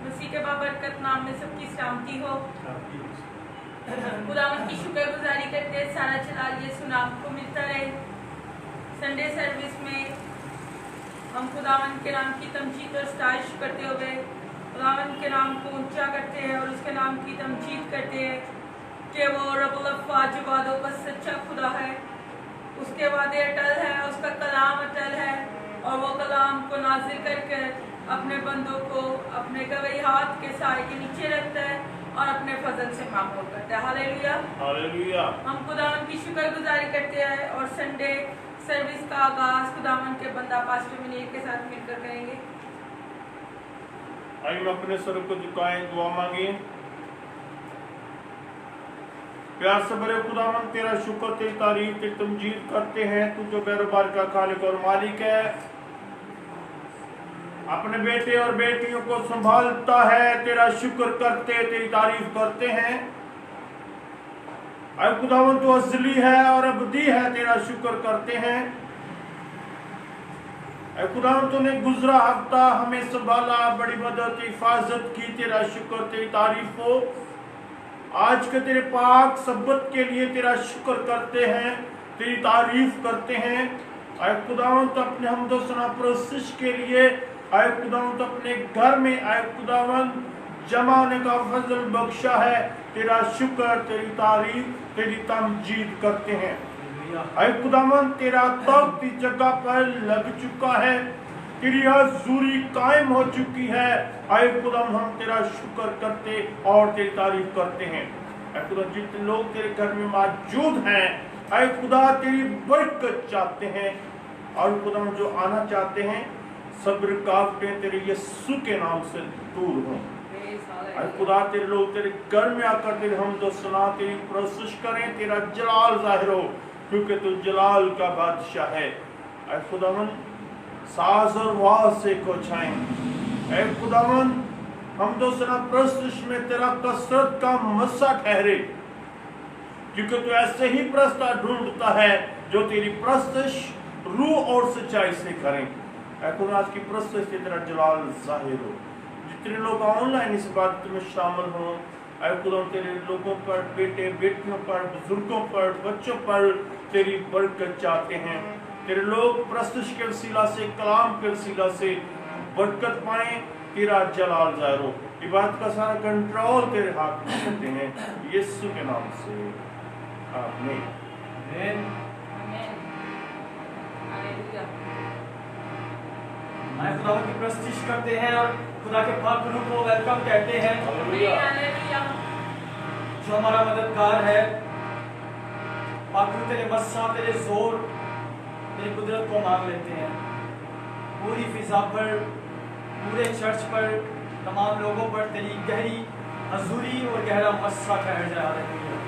मसीह के बाबरकत नाम में सबकी सलामती हो। खुदावंद की शुक्रगुजारी करते हैं, सारा चलाल ये सुनाम को मिलता रहे। संडे सर्विस में हम खुदावंद के नाम की तमजीद और स्ताइश करते हुए खुदावंद के नाम को ऊंचा करते हैं और उसके नाम की तमजीद करते हैं कि वो रब्बुल अफ़वाज जो वादों का सच्चा खुदा है, उसके वादे अटल है, उसका कलाम अटल है और वो कलाम को नाजिल करके अपने बंदों को अपने गवाही हाथ के साए के नीचे रखता है और अपने फजल से मामूल करता है। Hallelujah, hallelujah. हम खुदावंद की शुक्रगुजारी करते हैं और संडे सर्विस का आगाज खुदावंद के बंदा पास्टर मुनीर के साथ मिलकर करेंगे। आइए हम अपने सर को झुकाएं, दुआ मांगे। प्यार से भरे खुदावंद तेरा शुक्र, तेरी तारीफ, तेरी तमजीद करते हैं। तू जो बैरोबार का खालिक और मालिक है, अपने बेटे और बेटियों को संभालता है। तेरा शुक्र करते, तेरी तारीफ करते हैं। अब खुदावंद तो असली है और अबदी है, तेरा शुक्र करते हैं। खुदावंद तूने गुजरा हफ्ता हमें संभाला, बड़ी मदद हिफाजत की, तेरा शुक्र, तेरी तारीफ हो। आज के तेरे पाक सब्बत के लिए तेरा शुक्र करते हैं, तेरी तारीफ करते हैं। आए खुदावंद अपने हमदो सना प्रोसेस के लिए, आए खुदावंद अपने घर में, आए खुदावंद जमाने का फजल बख्शा है, तेरा शुक्र, तेरी तारीफ, तेरी तमजीद करते हैं। आए खुदावंद तेरा तख्त इस जगह पर लग चुका है, तेरी हजूरी कायम हो चुकी है। आए खुदावंद हम तेरा शुक्र करते और तेरी तारीफ करते हैं। आए खुदा जितने लोग तेरे घर में मौजूद हैं, आए खुदा तेरी बरकत चाहते हैं और खुदावंद जो आना चाहते हैं सब रुकावटें तेरे यीशु के नाम से दूर हों। खुदा तेरे लोग तेरे घर में आकर तेरे हमदो सना तेरी प्रोसेस करें, तेरा जलाल जाहिर हो, क्योंकि तू जलाल का बादशाह है। ऐ खुदावंद साज और वाज से को छाएं। ऐ खुदावंद हमदो सना प्रोसेस में तेरा कसरत का मस्सा ठहरे, क्योंकि तू ऐसे ही प्रस्ता ढूंढता है जो तेरी प्रोसेस रूह और सच्चाई से करें। ऐ खुदा आज की प्रोसेस से तेरा जलाल जाहिर हो। जितने लोग ऑनलाइन इस बात में शामिल हों, ऐ खुदा तेरे लोगों पर, बेटे बेटियों पर, बुजुर्गों पर, बच्चों पर तेरी बरकत चाहते हैं। तेरे लोग प्रस्तुत के वसीला से, कलाम के वसीला से बरकत पाएं, तेरा जलाल जाहिर हो। इबादत का सारा कंट्रोल तेरे हाथ में करते हैं, यीशु के नाम से, आमीन। आए खुदा की प्रस्तुति करते हैं और खुदा के पाक रूह को वेलकम कहते हैं, जो हमारा मददगार है। पाक रूह तेरे मस्सा, तेरे जोर, तेरी कुदरत को मांग लेते हैं। पूरी फिजा पर, पूरे चर्च पर, तमाम लोगों पर तेरी गहरी हजूरी और गहरा मस्सा ठहर जा रही है।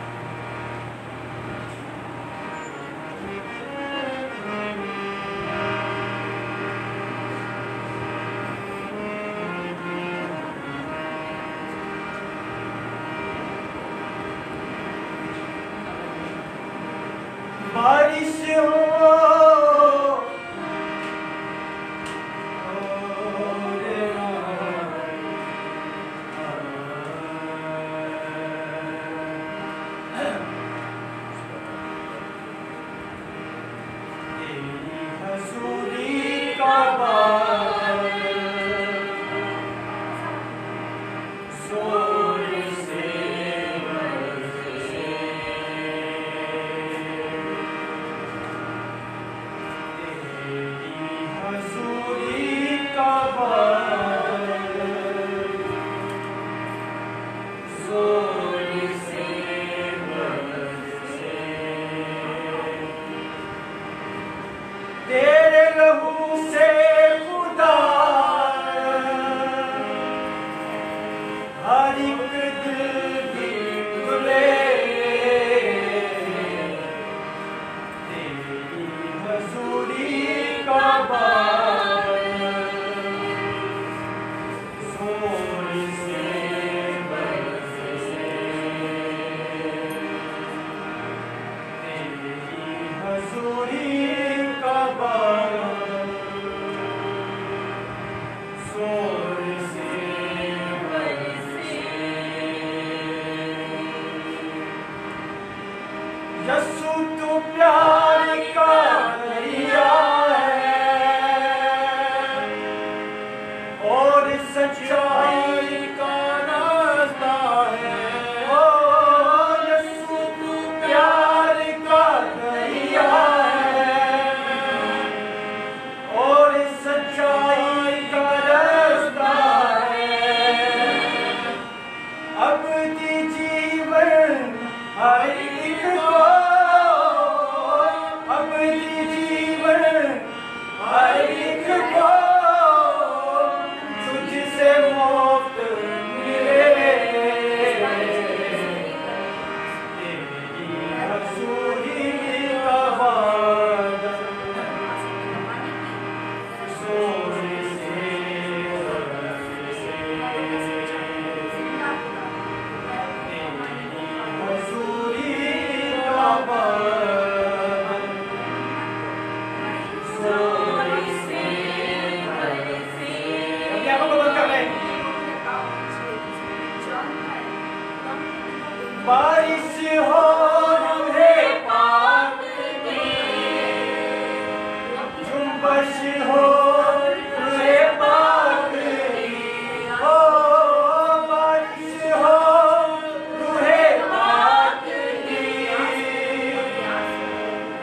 बारिश हो सच्चाई का रास्ता है। ओ यीशु तू प्यार का दरिया है और सच्चाई का रास्ता है। अबदी जीवन हर एक को, अबदी जीवन हर एक को तुझसे मुफ्त मिले। तेरी हजूरी का वादा जोर से हजूरी का वादा जोर से। अपने आंखों को बंद कर लें। बारिश हो रूहे पाक की, जुम्बश हो रूहे पाक की। ओ बारिश हो रूहे पाक की,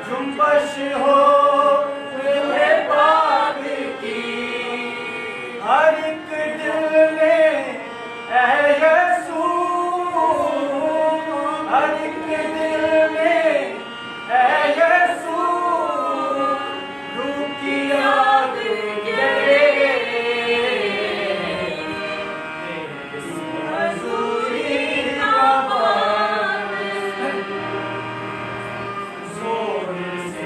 जुम्बश हो रूहे पाक की। हर एक दिल में ऐ यीशु, हर एक दिल में ऐ यीशु, रूह की आग जले। तेरी हजूरी का वादा जोर से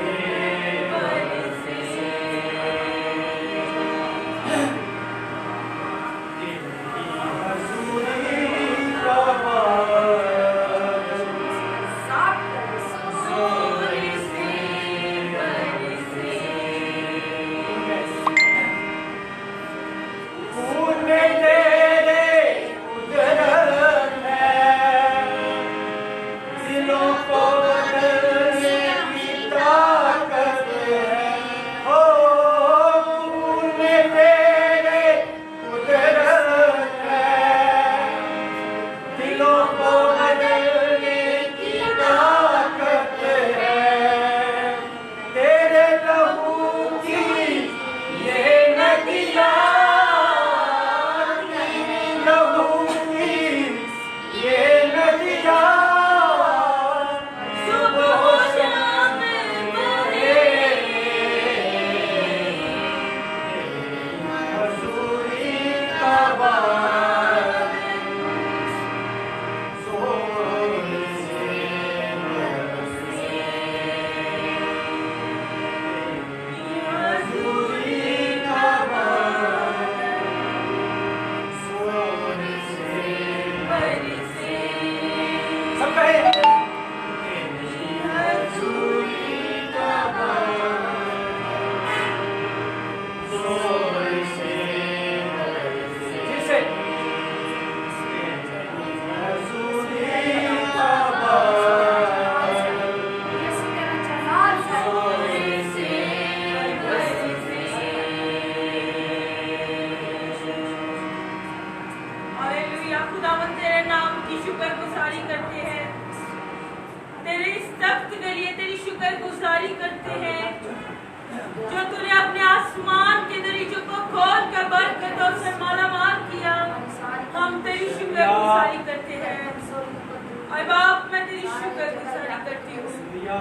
शुक्रगुजारी करते हैं जो तूने अपने आसमान के दरीचों को खोल कर बरकतों से मालामाल किया। हम तेरी शुक्रगुजारी करते हैं। और बाप मैं तेरी शुक्रगुजारी करती हूँ।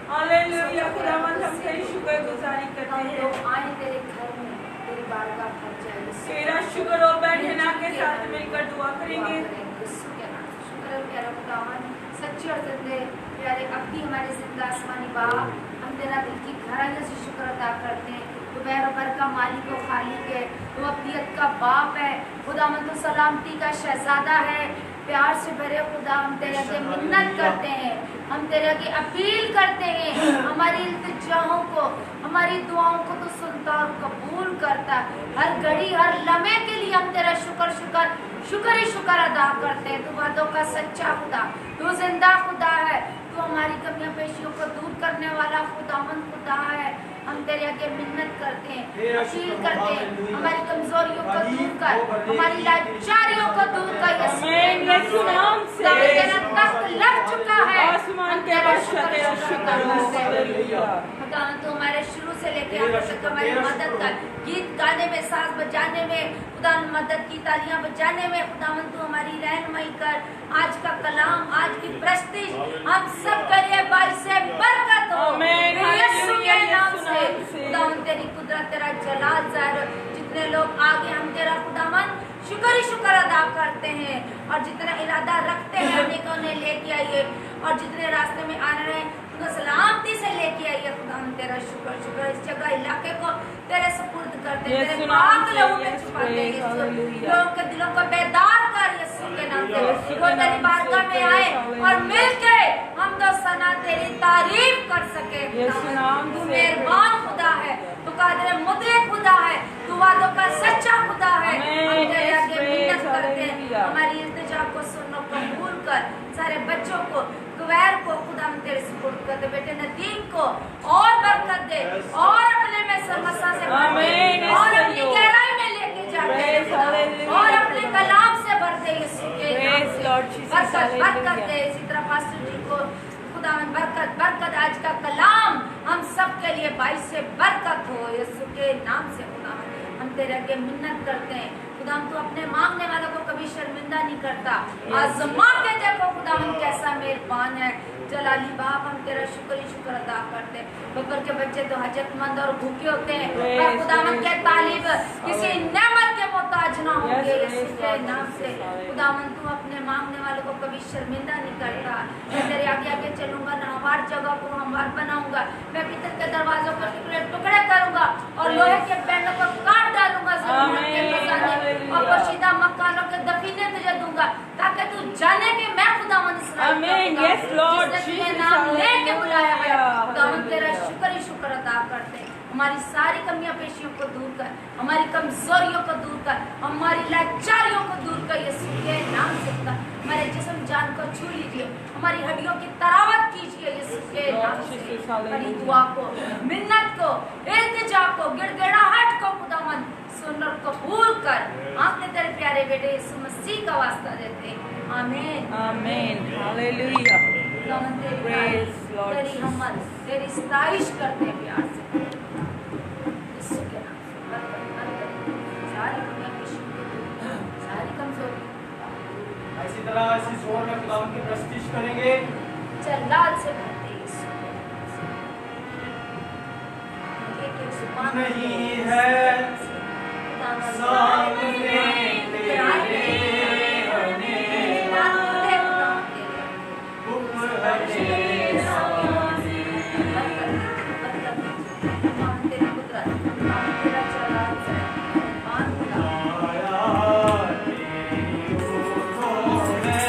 हालेलुया खुदावंद हम तेरी शुक्रगुजारी करते हैं। आए तेरे घर में तेरी बारगाह पर जाए। तेरा शुक्र और बहना के साथ मिलकर दुआ करेंगे। शुक्र प्यारा खुदावंद सच्चे और जिंदे प्यारे अब्दी हमारे जिंदा आसमानी बाप, हम तेरा दिल की गहराइयों से शुक्र अदा करते हैं। तो बैरबर का मालिक और खालिक है, तो अब्दियत का बाप है, खुदावंद तो सलामती का शहजादा है। प्यार से भरे खुदा हम तेरे आगे मिन्नत करते हैं, हम तेरे आगे अपील करते हैं। हमारी इल्तिजाओं को, हमारी दुआओं को तो सुनता और कबूल करता। हर घड़ी हर लम्हे के लिए हम तेरा शुक्र शुक्र शुक्र ही शुक्र अदा करते हैं। तू वादों का सच्चा खुदा, तू जिंदा खुदा है, तू हमारी कमियां पेशियों को दूर करने वाला खुदावंद खुदा है। हम तेरे आगे मिन्नत करते हैं, तेरा अपील शुक्र, करते हैं, हालेलुया। हमारी कमजोरियों को तारीफ दूर कर, हो बरकत हमारी लाचारियों को दूर कर यीशु के आमीन, नाम यीशु से। नाम से। खुदावन तेरा तख्त लग चुका है, आसमान हम के तेरा बादशाह शुक्र तेरा शुक्र शुक्र अदा हो, करते हैं। हालेलुया। खुदावन तू हमारे शुरू से लेके तेरा आखिर तक शुक्र, हमारी तेरा मदद शुक्र। कर, गीत गाने में, सांस बजाने में, खुदावन मदद की तालियां बजाने में, खुदावन तू हमारी रहनुमाई कर। आज का कलाम, आज की प्रस्तुति हम सब के लिए बारिश से बरकत हो आमीन, यीशु के हालेलुया, नाम यीशु से। नाम से। खुदावन तेरी कुदरत, तेरा जलाल ज़ाहिर हो। जितने लोग आगे हम तेरा खुदावन शुक्र ही शुक्र अदा करते हैं, और जितना इरादा रखते हैं आने का उन्हें लेके आइए, और जितने रास्ते में आ रहे हैं उनको सलामती से लेके आइए। खुदावन तेरा शुक्र शुक्र। इस जगह इलाके को तेरे सुपुर्द करते हैं, यीशु तेरे नाम पाक से, लहू में यीशु छुपाते हैं प्रेज, यीशु। हालेलुया। लोगों के दिलों को बेदार कर यीशु के नाम से। यीशु के वो तेरी नाम बारगाह से, में आए प्रेज, और हालेलुया। मिलके हम तो सना तेरी तारीफ कर सके। यीशु खुदावन, नाम तू से, मेहरबान प्रेज, खुदा है, तू कादिर मुतलक खुदा है, तू वादों का सच्चा खुदा है। आमीन, हम तेरे यस, आगे प्रेज, मिन्नत करते हैं, हालेलुया। हमारी इल्तिजा को सुनो, कबूल कर। सारे बच्चों को, गवैर को खुदा हम तेरे सुपुर्द कर दे। बेटे नदीम को और बरकत दे, और अपने में समस्या से भर दे, आमीन, और यस, अपनी Lord। गहराई में लेके जा प्रेज, हालेलुया। और अपने कलाम से भर दे यीशु के नाम प्रेज, से। Lord Jesus, बरकत बरकत हालेलुया। दे। इसी तरह पास्टर जी को खुदावन बरकत बरकत। आज का कलाम हम सब के लिए बाइस से बरकत हो यीशु के नाम से। खुदावन हम तेरे आगे मिन्नत करते हैं, खुदावन तू अपने मांगने वालों को कभी शर्मिंदा नहीं करता। आजमा के देखो खुदावन कैसा मेहरबान है। जलाली बाप हम तेरा शुक्र ही शुक्र अदा करते हैं। बकर के बच्चे तो हजतमंद और भूखे होते हैं, पर खुदावन के तालिब किसी नेमत के मोहताज ना होंगे यीशु के नाम से। खुदावन तू अपने मांगने वालों को कभी शर्मिंदा नहीं करता। मैं तेरे आगे आगे चलूंगा, नावार जगह को हमवार बनाऊंगा। मैं पीतल के दरवाजों को टुकड़े टुकड़े करूंगा और लोहे के बैंडों को काट डालूंगा। ज़मीन के खजाने और पोशीदा मकानों के दफीने तुझे दूंगा, ताकि तू जाने कि मैं खुदावन इस्राएल का आमीन, खुदा हूं, yes, Lord जिसने तुझे Jesus, नाम लेके बुलाया है। हालेलुया, खुदावन तेरा हालेलुया। शुक्र ही शुक्र अदा करते हैं। हमारी सारी कमियां पेशियों को दूर कर, हमारी कमजोरियों को दूर कर, हमारी लाचारियों को दूर कर यीशु के नाम से। खुदा हमारे जिस्म जान को छू लीजिए, हमारी हड्डियों की तरावत कीजिए यीशु के नाम से। Jesus, hallelujah. हमारी दुआ को, मिन्नत को, इल्तिजा को, गिड़गिड़ाहट को खुदावन सुन और कबूल कर। आपने तेरे प्यारे बेटे यीशु मसीह का वास्ता देते हैं। आमीन आमीन, हालेलुया। खुदावन तेरी Praise तारीफ, Lord तेरी Jesus। हमद, तेरी सताइश करते हैं प्यार से यीशु के नाम से। बरकत बरकत, सारी दुनिया की शुक्र, सारी कमजोरी इसी तरह इसी जोर में खुदावन की प्रस्तुति करेंगे। जलाल से भरते हैं यीशु के नाम से। एक-एक जुबान नहीं है खुदावन सामने तेरे आने, हुक्म है तेरे सामने। आया तेरी ओठों में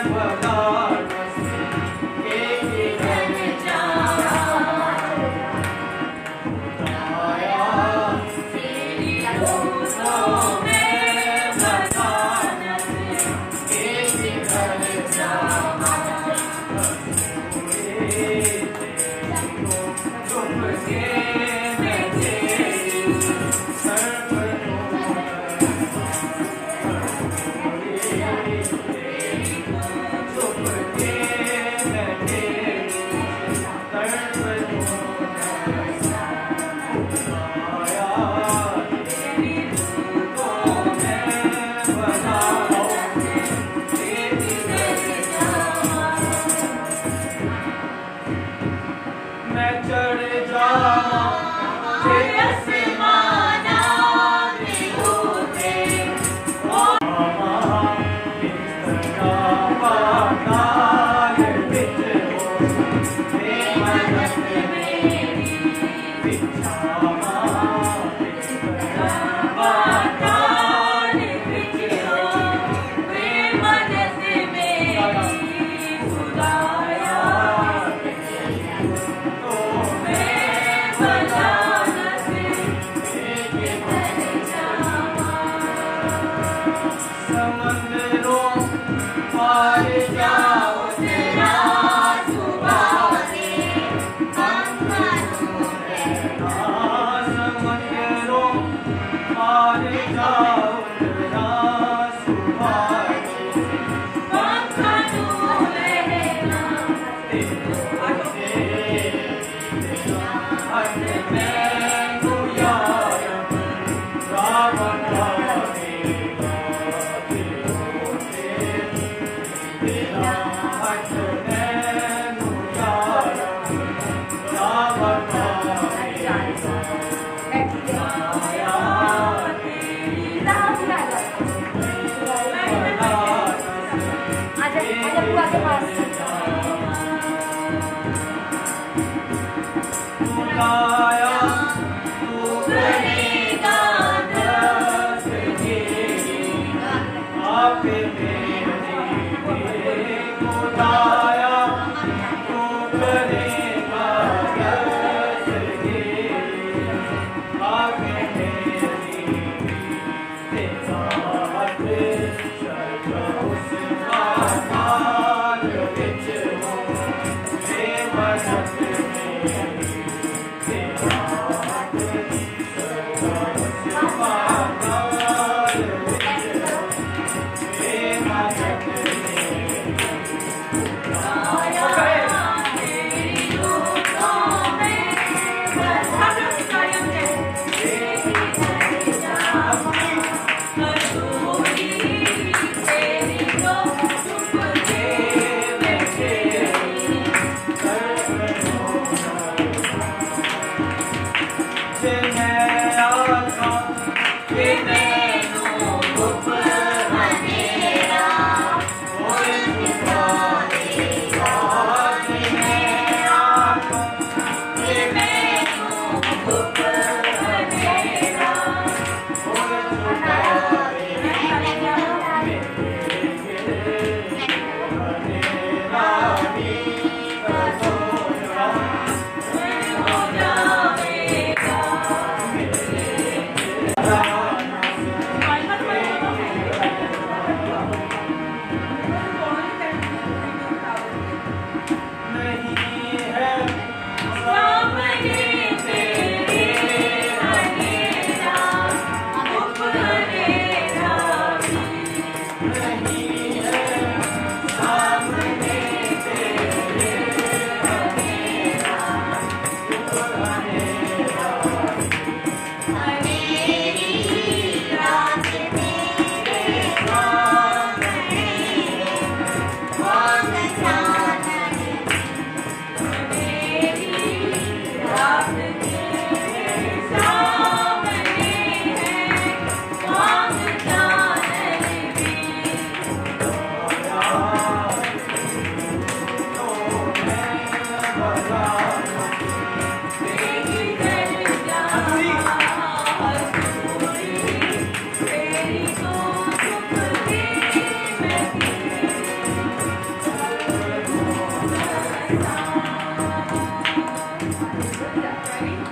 भला मसीह के किरण आया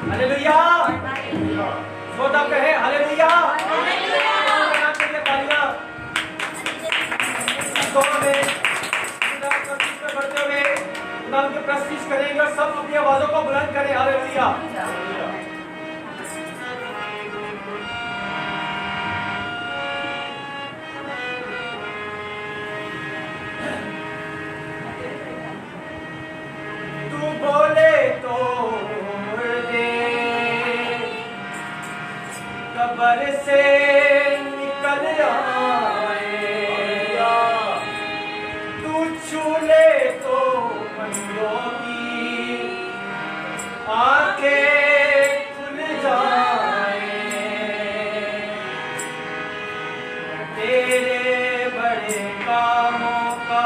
हालेलुया। जोरदार कहे हालेलुया। बढ़ते हुए नाम के प्रस्तुत करेंगे और सब अपनी आवाजों को बुलंद करें हालेलुया। तू बोले तो कब्र से निकल आए, तू छू ले तो बंदों की आंखें खुल जाए, तेरे बड़े कामों का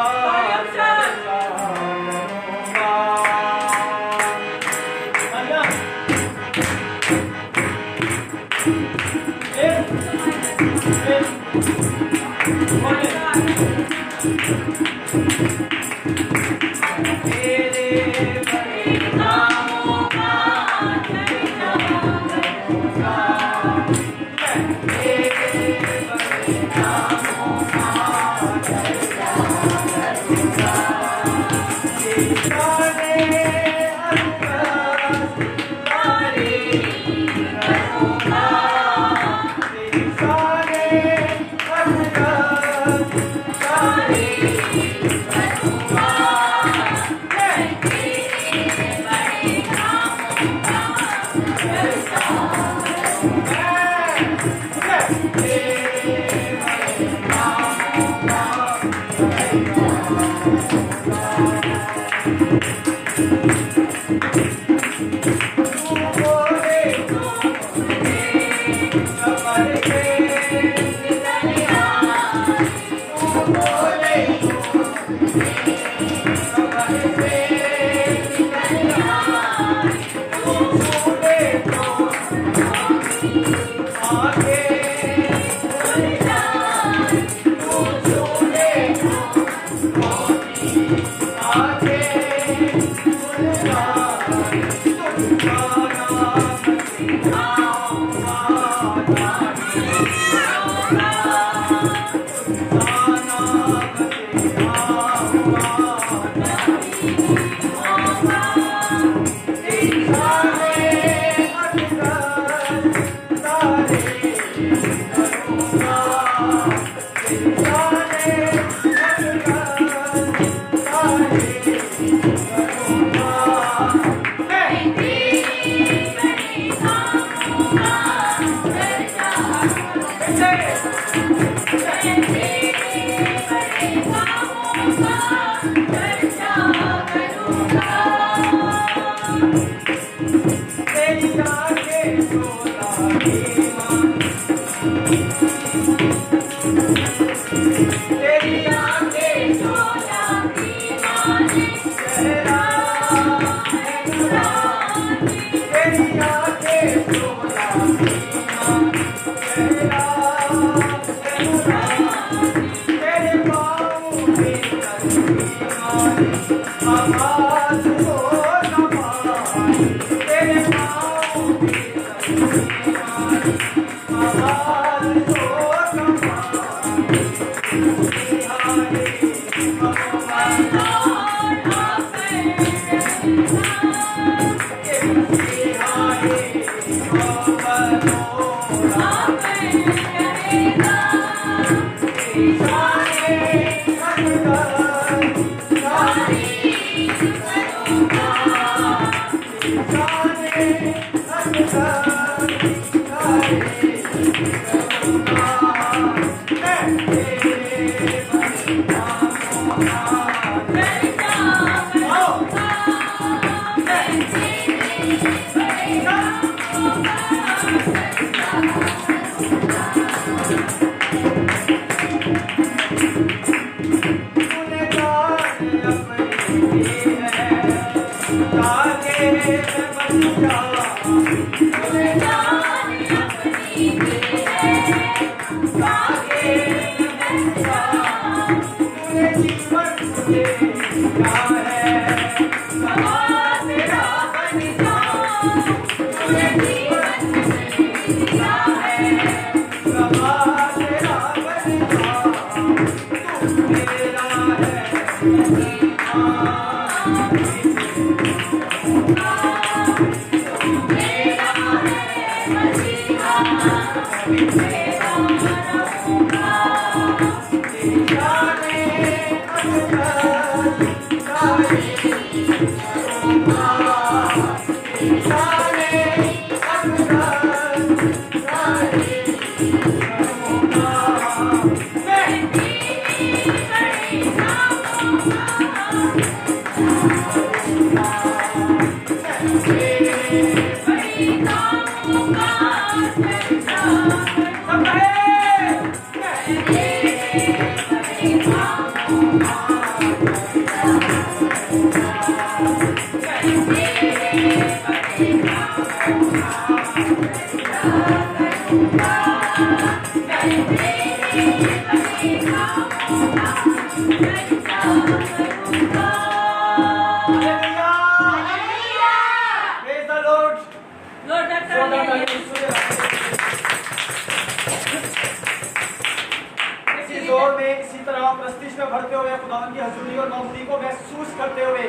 इसी तरह प्रस्तिश में भरते हुए खुदावन की हजूरी और मौजूदगी को महसूस करते हुए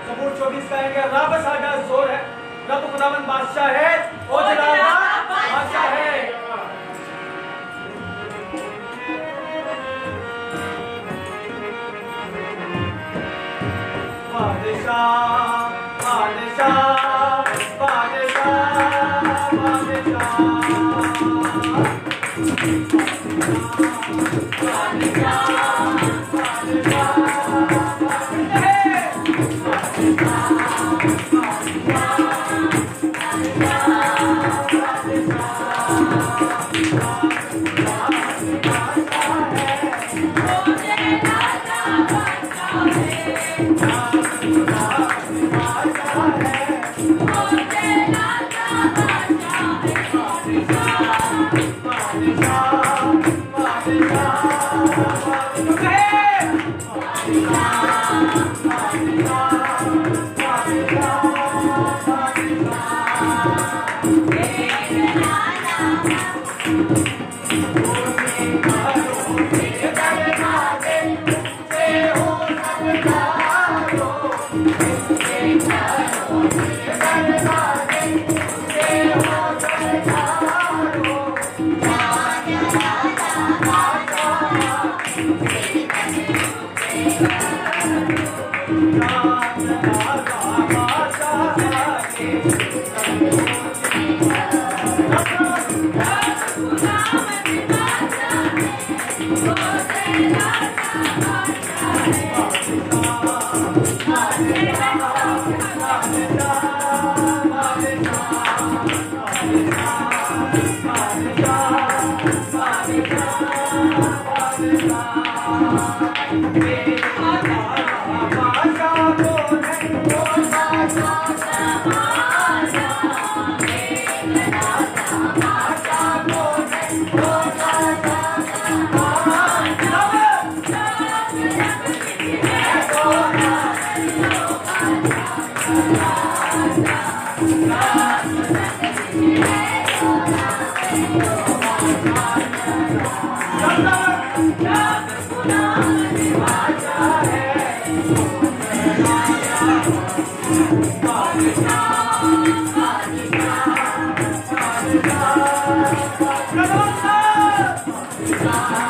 ज़बूर 24 कहेंगे, रब साडा जोर है, रब खुदावन बादशाह है, ओ जलाल बादशाह है। बादशाह बादशाह बादशाह Come on,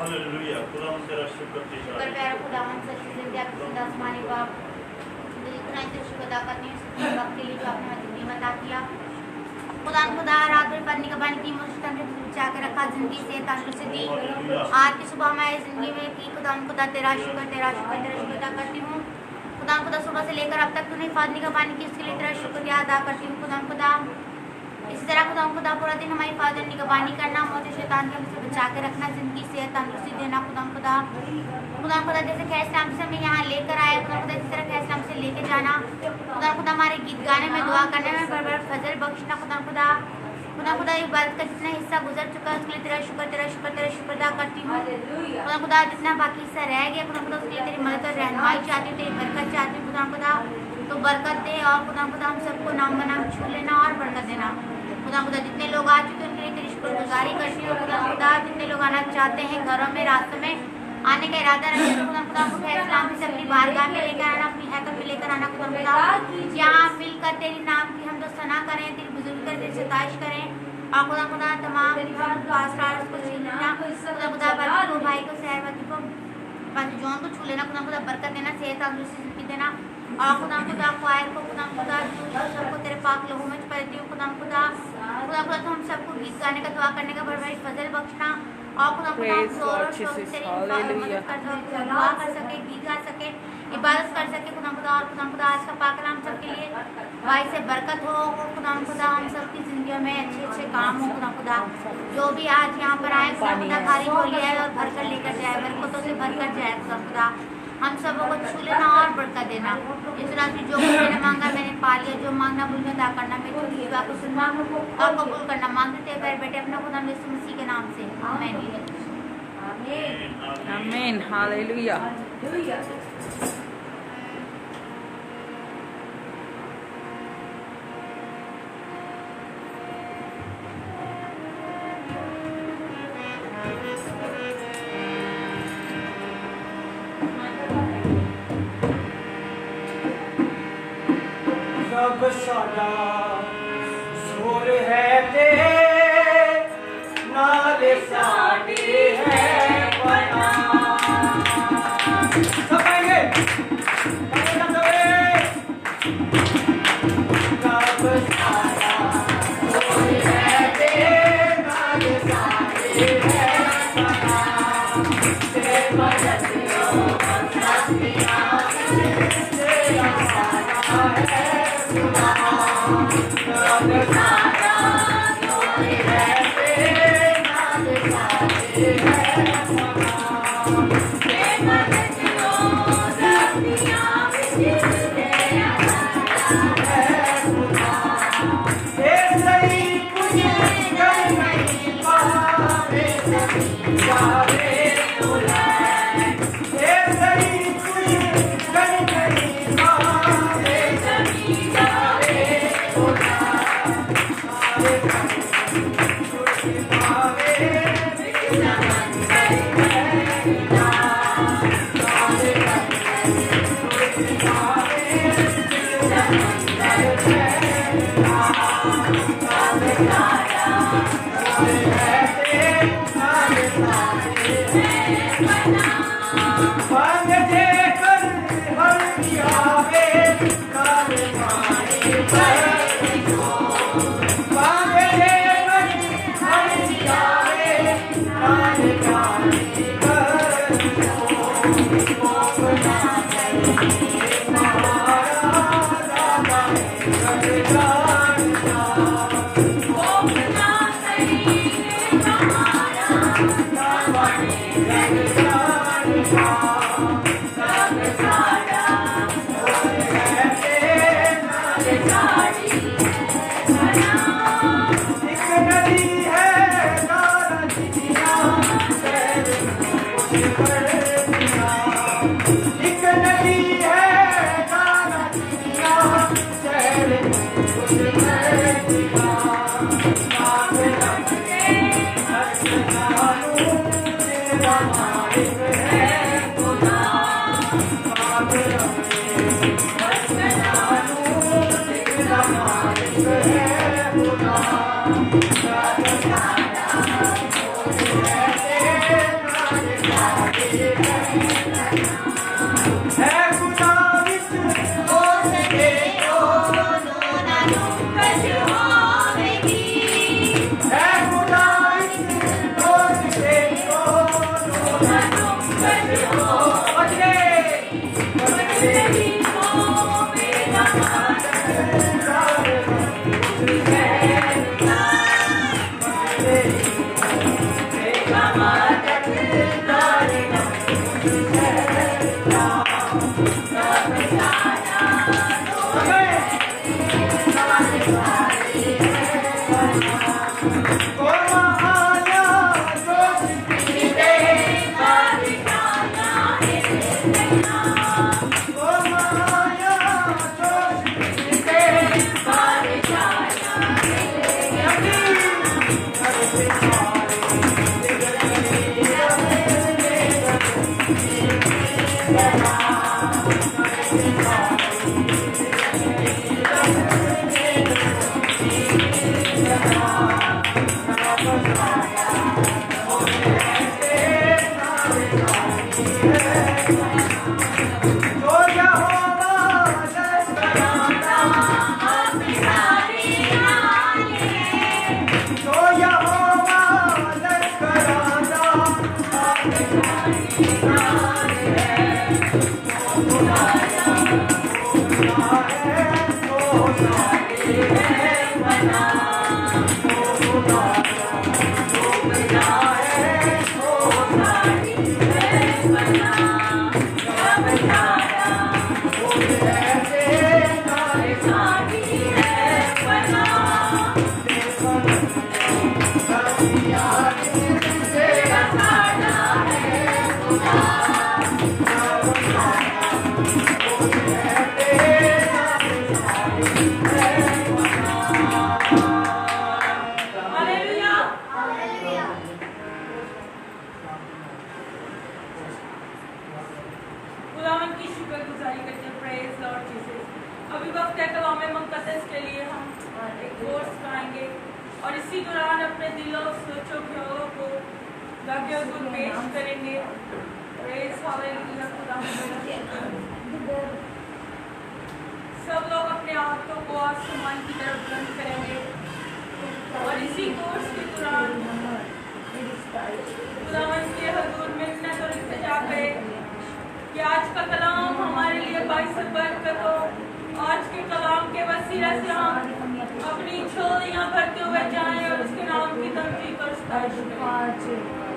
हालेलुया। खुदावन तेरा शुक्र शुक्र प्यारा खुदावन सच्ची जिंदगी आपकी आसमानी बाप दिल खुदा तेरे शुक्र अदा करते हैं इस वक्त के लिए जो आपने हमें जिंदगी अता किया। खुदा रात भर पढ़ने के बाद की मुझे बचा के रखा, जिंदगी से तंदुरुस्ती दी। आज की सुबह मैं जिंदगी में की खुदा तेरा शुक्र अदा करती हूँ। खुदा सुबह से लेकर अब तक तूने हिफाजत निगहबानी की, इसके लिए तेरा शुक्रिया अदा करती हूँ। खुदा इसी तरह खुदा पूरा दिन हमारी हिफाजत निगहबानी करना, मौत शैतान के हमसे बचा के रखना, जिंदगी से तंदुरुस्ती देना। खुदा जैसे खैर सलाम से हमें यहाँ लेकर आए, खुदा इसी तरह खैर सलाम से लेके जाना। खुदा हमारे गीत गाने में, दुआ करने में बराबर फजल बख्शना। खुदा इबादत का जितना हिस्सा गुजर चुका है उसके लिए तेरा शुक्र अदा करती हूँ। खुदा जितना बाकी हिस्सा रह गया खुदा उसके लिए तेरी मदद और रहनुमाई चाहती हूँ, तेरी बरकत चाहती हूँ। खुदा तो बरकत दे और खुदा हम सबको नाम बनाम छू लेना और बरकत देना। खुदा जितने लोग आ चुके हैं उनके लिए तेरी शुक्रगुजारी करती हूँ। खुदा जितने लोग आना चाहते हैं घरों में, रास्तों में आने का इरादा रखते हैं, खुदा हमको खैर सलाम से अपनी बारगाह में लेकर आना, अपनी हैकल में लेकर आना। खुदा यहाँ मिलकर तेरे नाम की हम तो सना करें, तेरी बुजुर्ग कर, तेरी सताइश करें। और खुदा तमाम पास्टर्स को छीनना, खुदा बाकी को, भाई को, सहरवती को, बाकी जौन को छू लेना। खुदा बरकत देना, सेहत तंदुरुस्ती जिंदगी देना। और खुदा ख्वाहिर को सबको तेरे पाक लोगों में पढ़ती हूँ। खुदा तो हम सबको गीत गाने का, दुआ करने का बड़ी फजल बख्शना। और खुदा दुआ कर सके, गीत गा सके, इबादत कर सके। खुदा आज का पाक नाम सबके लिए भाई से बरकत हो। खुदा हम सबकी जिंदगी में अच्छे काम हो। खुदा जो भी आज यहाँ पर आए खुदा खाली हो लिया है और भर कर लेकर जाए, बरकतों से भर कर जाए। खुदा हम सबों को छू लेना और बरकत देना। इस राशि जो मैंने मांगा मैंने पा लिया, जो मांगना भूल अदा करना, मेरी छोटी दुआ को सुनना और कबूल करना। मांगते थे पैर बेटे अपना खुदा यीशु मसीह के नाम से, आमीन। आमीन। हालेलुया। रब साडा जोर है ते नाले साडे है बना। सब आएंगे।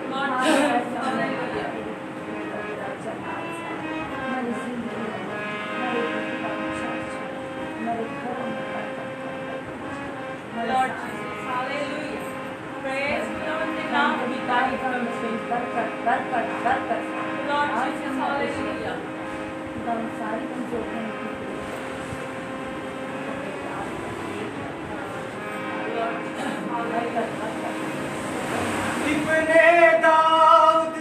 Lord Jesus, hallelujah. Lord Jesus, hallelujah. Praise खुदावन के नाम की तारीफ करते हैं। Lord Jesus, hallelujah. Lord Jesus, hallelujah. इब्ने दाऊद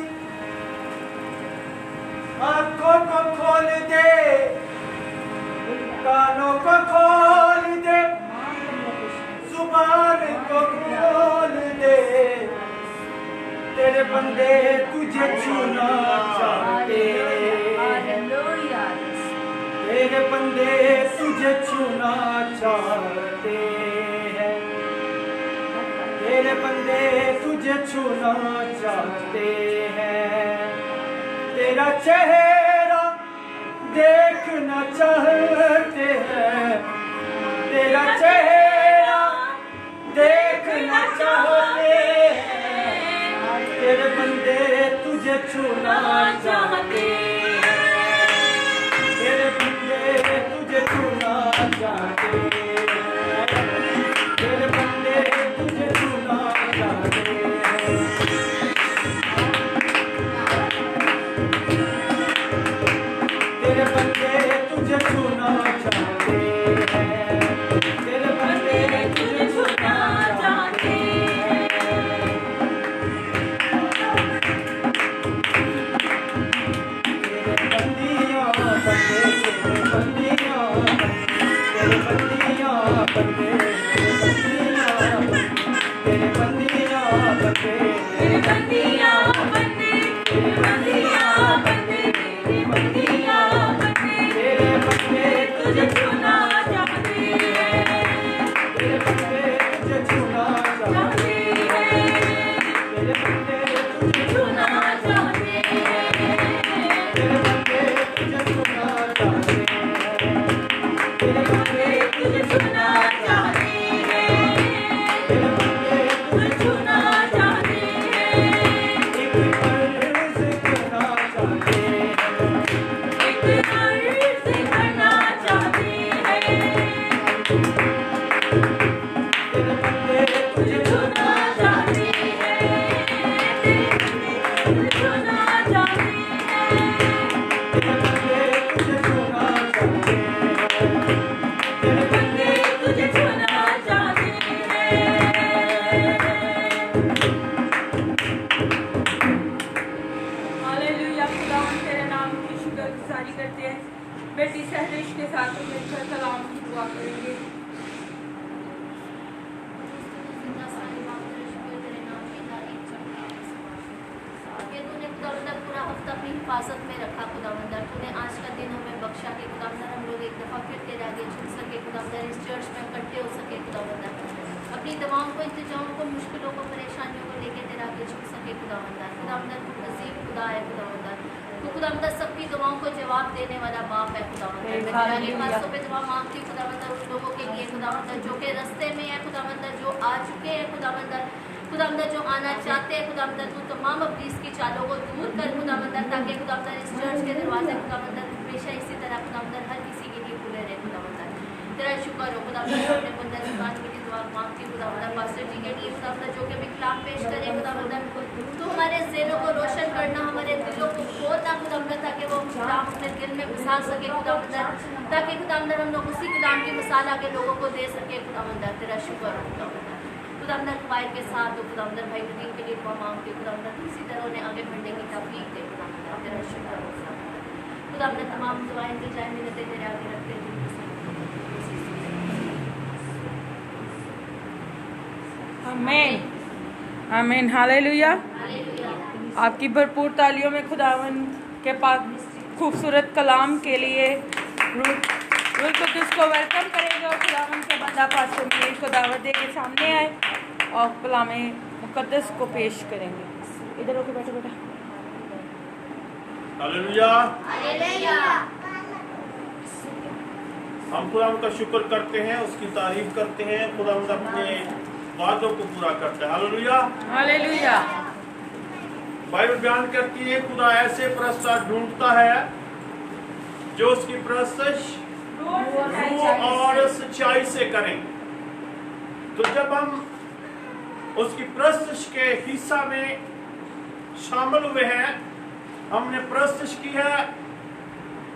आंखों को खोल दे, कानों को खोल दे, जुबान को खोल दे, तेरे बंदे तुझे छूना चाहते, तेरे बंदे तुझे छूना चाहते हैं, तेरे बंदे तुझे छूना चाहते हैं, तेरा चेहरा देखना चाहते हैं, तेरा चेहरा देखना चाहते हैं, तेरे बंदे तुझे छूना चाहते हैं, तेरे बंदे तुझे छूना चाहते हैं, तेरे बंदे तुझे छूना चाहते हैं, तेरे बंदे तुझे छूना चाहते हैं, तेरे बंदे तुझे छूना चाहते हैं, तेरे बंदियां बंदे, तेरे बंदियां बंदे, तेरे बंदियां बंदे, तेरे बंदियां बंदे, तेरे बंदियां बंदे, तेरे बंदियां बंदे, तेरे बंदे तुझे छूना चाहते हैं, तेरे बंदे तुझे छूना चाहते हैं, तेरे बंदे तुझे छूना चाहते हैं, तेरे बंदे तुझे छूना चाहते हैं, तेरे बंदे तुझे छूना चाहते हैं, तेरे बंदे तुझे छूना चाहते हैं, एक अर्ज़ करना चाहते हैं, एक अर्ज़ करना चाहते हैं, तेरे बंदे तुझे छूना चाहते हैं, तेरे बंदे तुझे छूना चाहते हैं, तेरे बंदे तुझे छूना चाहते हैं, तेरे बंदे तुझे छूना चाहते हैं। हालेलुया, खुदावन तेरे नाम की शुक्रगुजारी करते हैं। बेटी सहरिश के साथ हम मिलकर कलाम की दुआ करेंगे। पूरा हफ्ता अपनी हिफाजत में रखा खुदावंदर, तूने आज का दिन हमें बख्शा के खुदावंदर हम लोग एक दफ़ा फिर तेरे आगे झुक सके खुदावंदर, इस चर्च में इकट्ठे हो सके खुदावंदर, अपनी दवाओं को, इंतजामों को, मुश्किलों को, परेशानियों को लेके तेरे आगे झुक सके खुदावंदर। खुदावंदर तू अजीब खुदा है खुदावंदर, तू खुदावंदर सबकी दवाओं को जवाब देने वाला बाप है खुदावंदर। मैं तेरे पासों पे दुआ मांगती हूँ खुदावंदर उन लोगों के लिए खुदावंदर जो के रास्ते में है खुदावंदर, जो आ चुके हैं खुदावंदर, खुदावंदर जो आना चाहते हैं खुदावंदर, तू तमाम अपनी इसकी चालों को दूर कर खुदावंदर, ताकि खुदावंदर इस चर्च के दरवाजे खुदावंदर हमेशा इसी तरह खुदावंदर हर किसी के लिए खुले रहे खुदावंदर। तेरा शुक्र हो खुदावंदर, अपने बंदर जुबान के लिए दुआ मांगती हूँ खुदावंदर, पास्टर जी के लिए खुदावंदर जो कि विकलाम पेश करे खुदावंदर, तू हमारे ज़हनों को रोशन करना, हमारे दिलों को खोलना खुदावंदर, ताकि वो कलाम अपने दिल में घुसा सके खुदावंदर, ताकि खुदावंदर हम लोग उसी कलाम की मिसाल आगे लोगों को दे सके खुदावंदर। तेरा शुक्र हो खुदावंदर, खुदावंदर कवायद के साथ तो खुदावंदर भाई नदीम के लिए दुआ मांगती हूँ खुदावंदर, इसी तरह उन्हें आगे बढ़ने की तौफीक दे खुदावंदर। तेरा शुक्र हो खुदावंदर, तमाम दुआएं इंतजाम मिन्नतें तेरे आगे रखते हैं। आमीन आमीन, हालेलुया। हालेलुया। आपकी भरपूर तालियों में खुदावन के पाक खूबसूरत कलाम के लिए रूल को किसको वेलकम करेंगे और खुदावन के बंदा पास्टर मीर को दावत दे के सामने आए और कलाम मुकद्दस को पेश करेंगे। इधर होके बैठो बेटा। हालेलुया। हालेलुया। हम खुदावंद का शुक्र करते हैं, उसकी तारीफ करते हैं, खुदावंद अपने वादों को पूरा करता है। हालेलुया। हालेलुया। बाइबल बयान करती है खुदा ऐसे प्रस्ताव ढूंढता है जो उसकी प्रस्तुत रूह और सच्चाई से करें। तो जब हम उसकी प्रस्तुत के हिस्सा में शामिल हुए हैं, हमने प्रस्तुत की है,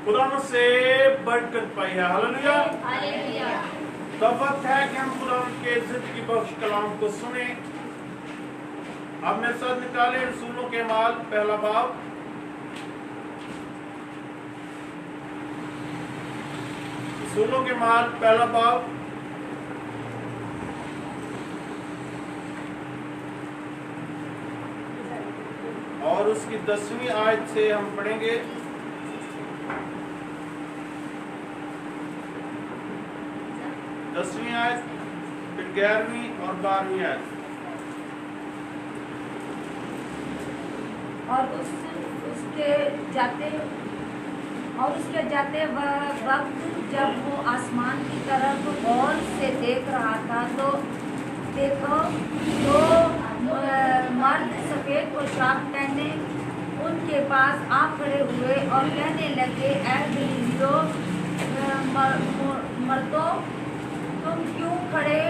खुदा से बरकत पाई है। हालेलुया। तो वक्त है कि हम खुदा के जिंदगी बख्श कलाम को सुने। अब मेरे साथ निकाले रसूलों के माल पहला बाब, रसूलों के माल पहला बाब और उसकी 10वीं आयत से हम पढ़ेंगे। दसवीं आयत, फिर 11वीं और 12वीं आयत। और उसके जाते वक्त जब वो आसमान की तरफ गौर से देख रहा था तो देखो दो मर्द सफ़ेद पोशाक पहने उनके पास आ खड़े हुए और कहने लगे, ऐ गलीलियों मर्दों, तुम क्यों खड़े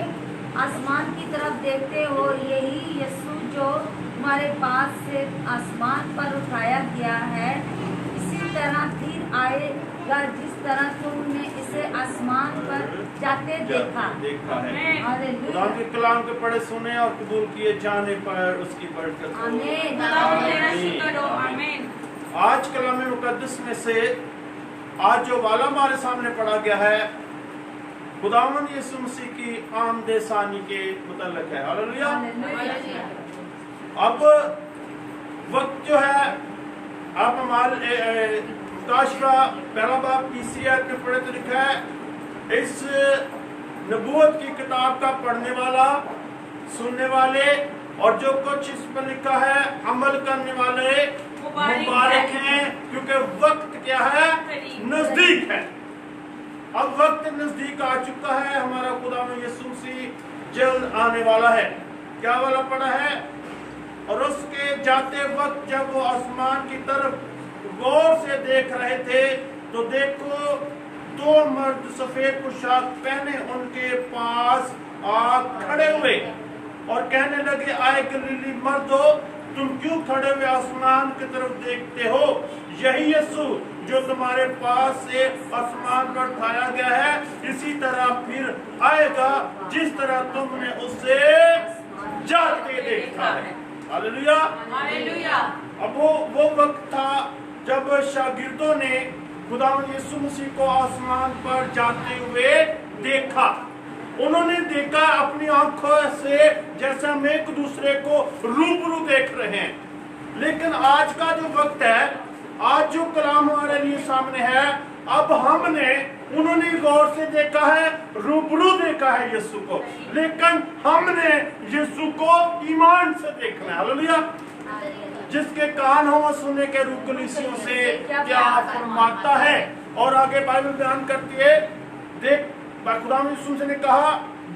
आसमान की तरफ देखते हो? यही यीशु जो हमारे पास से आसमान पर उठाया गया है, इसी तरह फिर आएगा जिस तरह तुमने इसे आसमान पर जाते देखा है। खुदा के कलाम के पढ़े सुने और कबूल किए जाने पर उसकी बरकत हो। आमीन। आज कलाम मुकद्दस में से आज जो वाला हमारे सामने पढ़ा गया है, खुदावंद यीशु मसीह की आमद-ए-सानी के मुतल्लिक है। हालेलुया। अब वक्त जो है, आप हमारे मुताशरा पहला बाब तीसरी आयत में पढ़े तो लिखा है, इस नबूवत की किताब का पढ़ने वाला, सुनने वाले और जो कुछ इस पर लिखा है अमल करने वाले मुबारक हैं, क्योंकि वक्त क्या है? नजदीक है। अब वक्त नजदीक आ चुका है। हमारा खुदा में यीशु मसीह जल्द आने वाला है। क्या वाला पड़ा है? और उसके जाते वक्त जब वो आसमान की तरफ गौर से देख रहे थे तो देखो दो मर्द सफेद पोशाक पहने उनके पास आ खड़े हुए और कहने लगे, आए गलीली मर्दो, तुम क्यों खड़े हुए आसमान की तरफ देखते हो? यही यीशु जो तुम्हारे पास से आसमान पर उठाया गया है, इसी तरह फिर आएगा जिस तरह तुमने उसे जाते देखा है। हालेलुया। हालेलुया। अब वो वक्त था जब शागिर्दों ने खुदावंद यीशु मसीह को आसमान पर जाते हुए देखा। उन्होंने देखा अपनी आंखों से, जैसे हम एक दूसरे को रूबरू देख रहे हैं। लेकिन आज का जो वक्त है, आज जो कलाम हमारे लिए सामने है, अब उन्होंने गौर से देखा है, रूबरू देखा है यीशु को, लेकिन हमने यीशु को ईमान से देखना है। हालेलुया। जिसके कान हो वो सुने के रूह कलीसियों से क्या फरमाता है। और आगे बाइबल बयान करती है, देख खुदा यीशु ने कहा,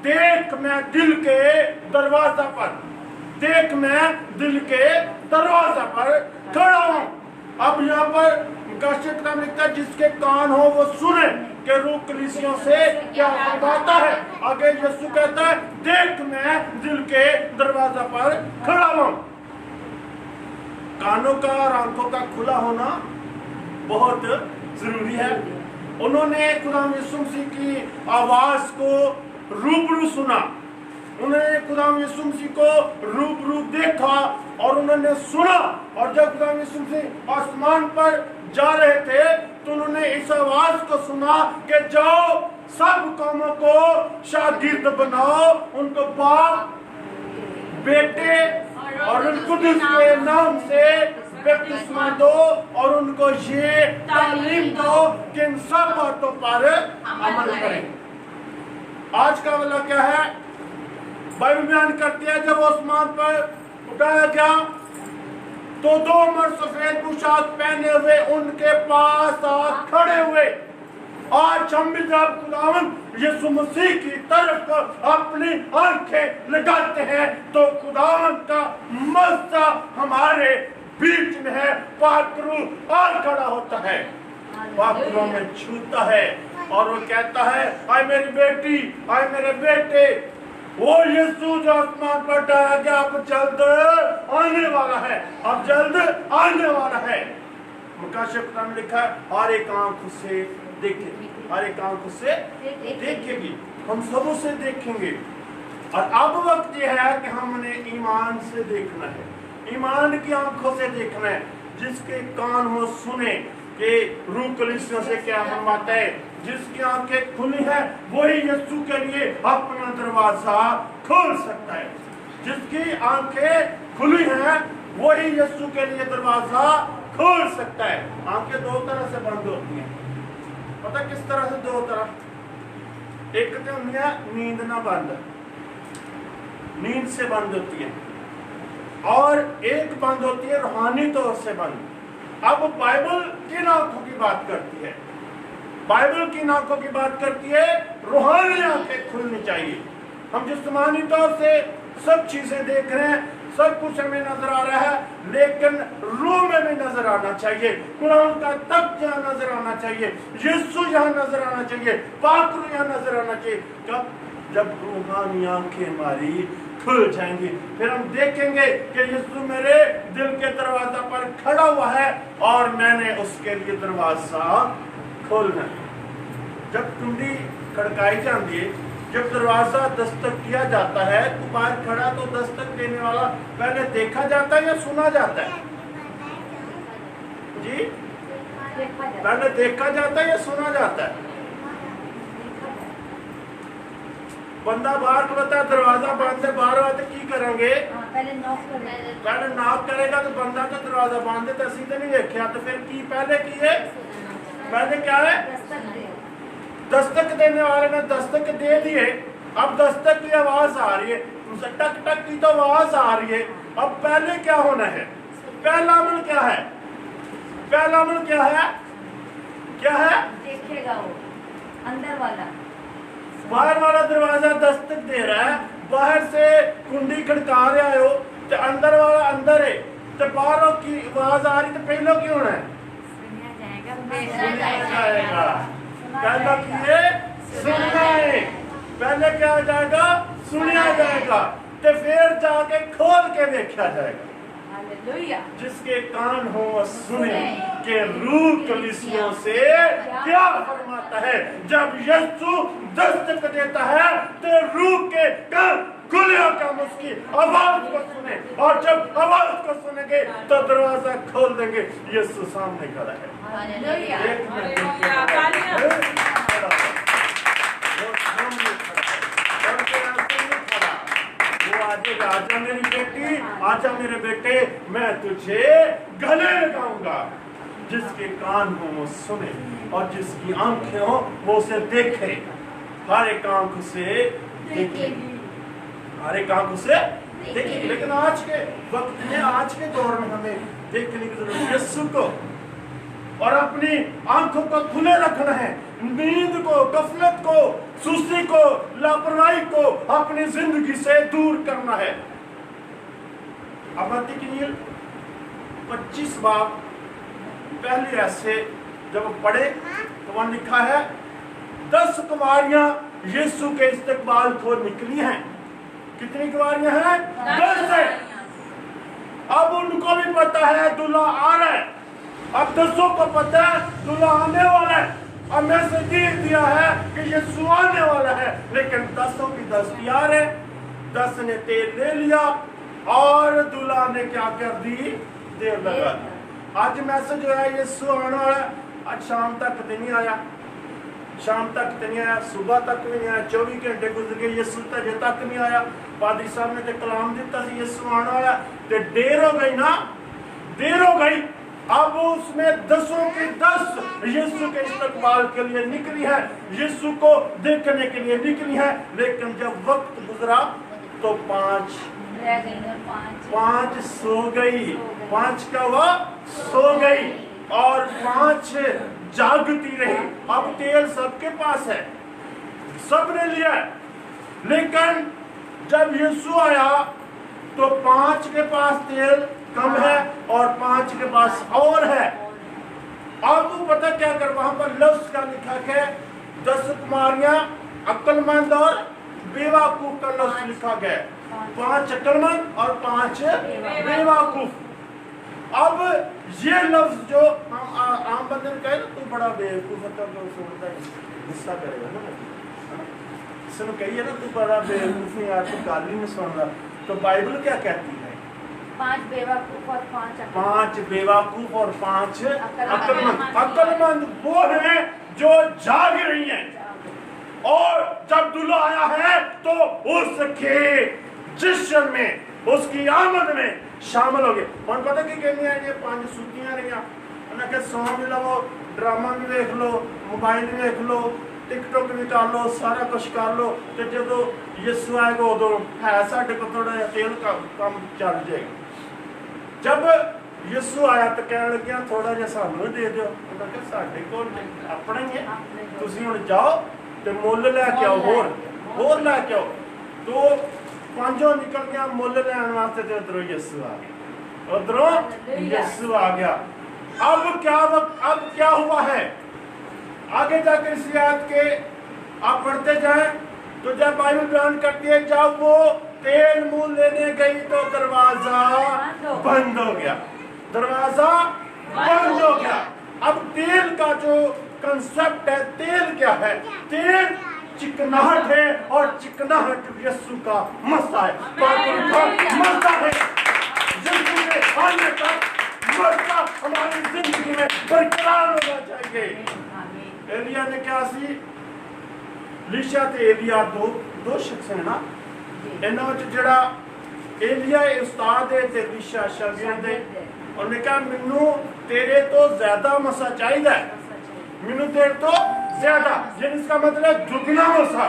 देख मैं दिल के दरवाजा पर, देख मैं दिल के दरवाजा पर खड़ा हूं। अब यहाँ पर किताब लिखता है, जिसके कान हो वो सुने के रूह कलीसियों से क्या फरमाता है। आगे यीशु कहता है, देख मैं दिल के दरवाजा पर खड़ा हूं। कानों का और आंखों का खुला होना बहुत जरूरी है। उन्होंने खुदा यीशु मसीह की आवाज को रूबरू सुना, उन्होंने खुदा यीशु मसीह को रूबरू देखा और उन्होंने सुना। और जब खुदा यीशु मसीह आसमान पर जा रहे थे तो उन्होंने इस आवाज को सुना कि जाओ सब कौमों को शागिर्द बनाओ, उनको बाप, बेटे और कुदस के नाम से बपतिस्मा दो और उनको ये तालीम दो कि इन सब बातों पर अमल करें। आज का वाला क्या है? बाइबल बयान करती है, जब आसमान पर उठाया गया तो दो मर्द सफेद पोशाक पहने हुए उनके पास आ खड़े हुए। आज हम भी जब खुदावंद यीशु मसीह की तरफ अपनी आंखें लगाते हैं तो खुदावंद का मज़ा हमारे बीच में है, पात्रू और खड़ा होता है, पात्रों में छूता है और वो कहता है, आय मेरी बेटी, आय मेरे बेटे। वो यीशु जो आसमान पर ठहरा गया, अब जल्द आने वाला है, अब जल्द आने वाला है। मुकाशफ में लिखा है, हर एक आंख से देखेगी, हर एक आंख से देखेगी, हम सब उसे देखेंगे। और अब वक्त यह है कि हमने ईमान से देखना है, ईमान की आंखों से देखना है। जिसके कान हो सुने कि रूह कलीसियों से क्या फरमाता है, जिसकी आंखें खुली हैं वही यीशु के लिए अपना दरवाजा खोल सकता है। जिसकी आंखें खुली हैं वही यीशु के लिए दरवाजा खोल सकता है। आंखें दो तरह से बंद होती हैं, पता किस तरह से? दो तरह, एक तो होती है नींद ना बंद, नींद से बंद होती है, और एक बंद होती है रूहानी तौर से बंद। अब बाइबल किन आंखों की बात करती है? बाइबल किन आंखों की बात करती है? रूहानी आंखें खुलनी चाहिए। हम जिस्मानी तौर से सब चीजें देख रहे हैं, सब कुछ हमें नजर आ रहा है, लेकिन रूह में भी नजर आना चाहिए, कुरान का तख्त यहाँ नजर आना चाहिए, यीशु यहाँ नजर आना चाहिए, पाकरू यहाँ नजर आना चाहिए। कब? जब रूहानी आंखें हमारी खुल जाएंगी, फिर हम देखेंगे कि यीशु मेरे दिल के दरवाजा पर खड़ा हुआ है और मैंने उसके लिए दरवाजा खोलना है। जब कुंडी खड़काई जाती है, जब दरवाजा दस्तक किया जाता है, तो बाहर खड़ा तो दस्तक देने वाला पहले देखा जाता है या सुना जाता है? जी, पहले देखा जाता है या सुना जाता है? बंदा बाहर खड़ोता है, दरवाजा बंद है, बाहर आते की करेंगे? पहले नॉक करेगा तो बंदा तो दरवाजा बंद है, तो असी तो नहीं देखा, तो फिर की पहले की है? पहले क्या है? दस्तक देने वाले ने दस्तक दे दिए, अब दस्तक की आवाज आ रही है, टक टक की तो आवाज आ रही है। अब पहले क्या होना है? पहला अमल क्या है? पहला अमल क्या है? क्या है? देखेगा वो अंदर वाला, बाहर वाला दरवाजा दस्तक दे रहा है, बाहर से कुंडी खड़का रहे हो, तो अंदर वाला अंदर है, तो बाहरों की आवाज आ रही, तो पहले क्यों होना है? सुना जाएगा। पहला किए सुनना है, पहले क्या हो जाएगा? सुना जाएगा, तो फिर जाके खोल के देखा जाएगा। जिसके कान हो वह सुने कि रूह कलीसियों से क्या फरमाता है। जब यीशु दस्तक देता है तो रूह के कान खुले होकर हम उसकी आवाज को सुने, और जब आवाज को सुनेंगे तो दरवाजा खोल देंगे। यीशु सामने खड़ा है, आजा मेरी बेटी, आजा मेरे बेटे, मैं तुझे गले लगाऊंगा। जिसके कान हो वो सुने और जिसकी आंखें हो वो उसे देखे। हर एक आंख से देखेगी, हर एक आंख से देखेगी। लेकिन आज के वक्त में, आज के दौर में हमें देखने की जरूरत है यीशु को, और अपनी आंखों को खुले रखना है। नींद को, गफलत को, सुस्ती को, लापरवाही को अपनी जिंदगी से दूर करना है। अब 25 बाब पहले ऐसे जब पढ़े तो वहां लिखा है 10 कुमारियां यीशु के इस्तकबाल को निकली हैं। कितनी कुमारियां हैं? 10 है। अब उनको भी पता है दूल्हा आ रहा है, अब 10 को पता है दूल्हा आने वाला है, अब मैसेज दिया है कि यीशु आने वाला है, लेकिन 10 की 10 तैयार है। 10 ने तेल ले लिया और दूल्हा ने क्या कर दी? देर लगा दी। आज मैसेज जो है यीशु आने वाला है, आज शाम तक तो नहीं आया, शाम तक तो नहीं आया, सुबह तक भी नहीं आया, 24 घंटे गुजर गए, यीशु तक नहीं आया। पादरी साहब ने तो कलाम दिता सी यीशु आने वाला, तो देर हो गई ना, देर हो गई। अब उसमें 10 की 10 यीशु के इस्तकबाल के लिए निकली है, यीशु को देखने के लिए निकली है। लेकिन जब वक्त गुजरा तो 5 सो गई, 5 का वो सो गई और 5 जागती रही। अब तेल सबके पास है, सबने लिया है, लेकिन जब यीशु आया तो 5 के पास तेल कम है और 5 के पास और है। अब वो पता क्या कर, वहां पर लफ्ज का लिखा है 10 कुमारियां अक्लमंद और बेवकूफ का लफ्ज लिखा गया, 5 अक्लमंद और 5 बेवकूफ। अब ये लफ्ज जो हम आम बंदे ने कहे ना तू बड़ा बेवकूफ है, तो सुनता है गुस्सा करेगा ना, इसने कही है ना तू बड़ा बेवकूफ है यार, तू गाली नहीं सुन रहा, तो बाइबल क्या कहती है 5 बेवकूफ और 5 5 बेवकूफ और 5 अक्लमंद। अक्लमंद वो है जो जाग रही हैं, और जब दूल्हा आया है तो उसके जश्न में, उसकी आमद में शामिल हो गए। और पता की कहनी है, ये 5 सूतियां रही उन्हें कहा सौ भी लो, ड्रामा भी देख लो, मोबाइल भी देख लो, टिकटॉक भी कर लो, सारा कुछ कर लो, तो जो यीशु आएगा उदो है साढ़े को थोड़ा तेल का काम चल जाएगा। जब यीशु आया तो कह लगे थोड़ा जिहा सानू दे दो, उन्हें कहा साढ़े को अपना ही है, तुसीं हुण जाओ तो मुल लैके आओ, होर लैके आओ। तो 5 निकल गया मुल लैन वास्ते, तो उधरों यीशु आ गया, उधरों यीशु आ गया। अब क्या हुआ है, आगे जाकर इस आयत के आप पढ़ते जाएं तो जब बाइबल बयान करती है जब वो तेल मूल लेने गई तो दरवाजा बंद हो गया, दरवाजा बंद हो गया। अब तेल का जो कंसेप्ट है, तेल क्या है, तेल चिकनाहट है, और चिकनाहट यीशु का मसा है, बाइबल का मसा है। यीशु के आने तक मसा हमारी जिंदगी में बरकरार होना चाहिए। एलिया ने क्या सी, लिशा ते एलिया दो शख्स है ना, इन्हां विच जिहड़ा एलिया उस्ताद है ते लिशा शागिर्द है। उन्हें कहा मैनू तेरे तो ज्यादा मसा चाहिए, मैनू तेरे तो ज्यादा, जिसका मतलब दुगना मसा।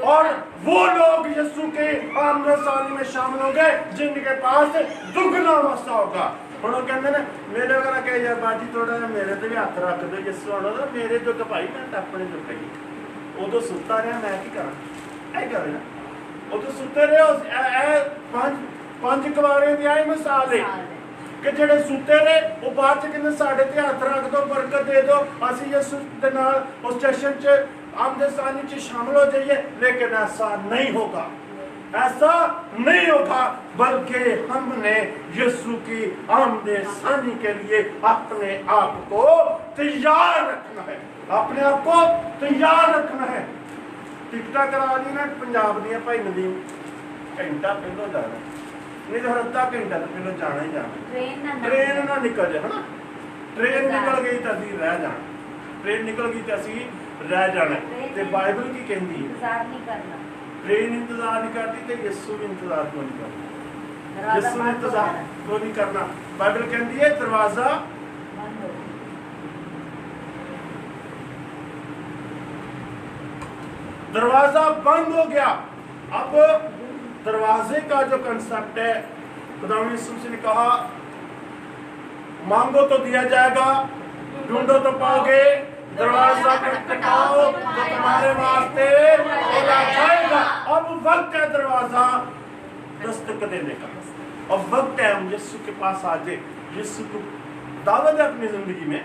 और वो लोग यीशु के आमने सानी में शामिल हो गए जिनके पास दुगना मसा होगा। ਹੁਣ ਕਹਿੰਦੇ ਨੇ ਮੇਰੇ ਵਗੈਰਾ ਕਹੇ ਯਾਰ ਬਾਜੀ ਥੋੜਾ ਜਿਹਾ ਮੇਰੇ ਤੇ ਵੀ ਹੱਥ ਰੱਖ ਦਿਓ ਜਿਸ ਹੋਣਾ ਨਾ ਮੇਰੇ ਜੋ ਭਾਈ ਮੈਂ ਤਾਂ ਆਪਣੇ ਜੋ ਕਹੀ ਉਦੋਂ ਸੁੱਤਾ ਰਿਹਾ ਮੈਂ ਕੀ ਕਰਾਂ ਇਹ ਕਰੇ ਨਾ ਉਦੋਂ ਸੁੱਤੇ ਰਹੇ ਪੰਜ ਕੁਵਾਰੇ ਦੀ ਆਈ ਮਿਸਾਲ ਹੈ ਕਿ ਜਿਹੜੇ ਸੁੱਤੇ ਰਹੇ ਉਹ ਬਾਅਦ ਚ ਕਹਿੰਦੇ ਸਾਡੇ ਤੇ ਹੱਥ ਰੱਖ ਦਿਓ ਬਰਕਤ ਦੇ ਦਿਓ ਅਸੀਂ ਯਿਸੂ ਦੇ ਨਾਲ ਉਸ ਜਸ਼ਨ ਚ आमदे सानी च शामिल हो जाइए, लेकिन ऐसा नहीं होगा, ऐसा नहीं होगा, बल्कि हमने यीशु की आमदे सानी के लिए अपने आप को तैयार रखना है, अपने आप को तैयार रखना है। टिकटा करा ली ना पंजाब दी भाई नदीम, घंटा पहले जाना नहीं तो अद्धा घंटा तो पहले जाना ही जाना, ट्रेन ना निकल जाए है ना, ट्रेन निकल गई तो असीं रह जाना, ट्रेन निकल गई तो असीं रह जाना। ते बाइबल की कहती है इंतजार नहीं करना, ट्रेन इंतजार नहीं करती तो यीशु भी इंतजार क्यों नहीं करता, यीशु इंतजार क्यों नहीं करना। बाइबल कहती है दरवाजा बंद हो गया। अब दरवाजे का जो कंसेप्ट है, खुदावंद यीशु ने कहा मांगो तो दिया जाएगा, ढूंढो तो पाओगे, दरवाजा खटखटाओ तो तुम्हारे वास्ते खोला जाएगा। अब वक्त है दरवाजा दस्तक देने का, अब वक्त है हम यीशु के पास आ जाए। यीशु को दावत है अपनी जिंदगी में,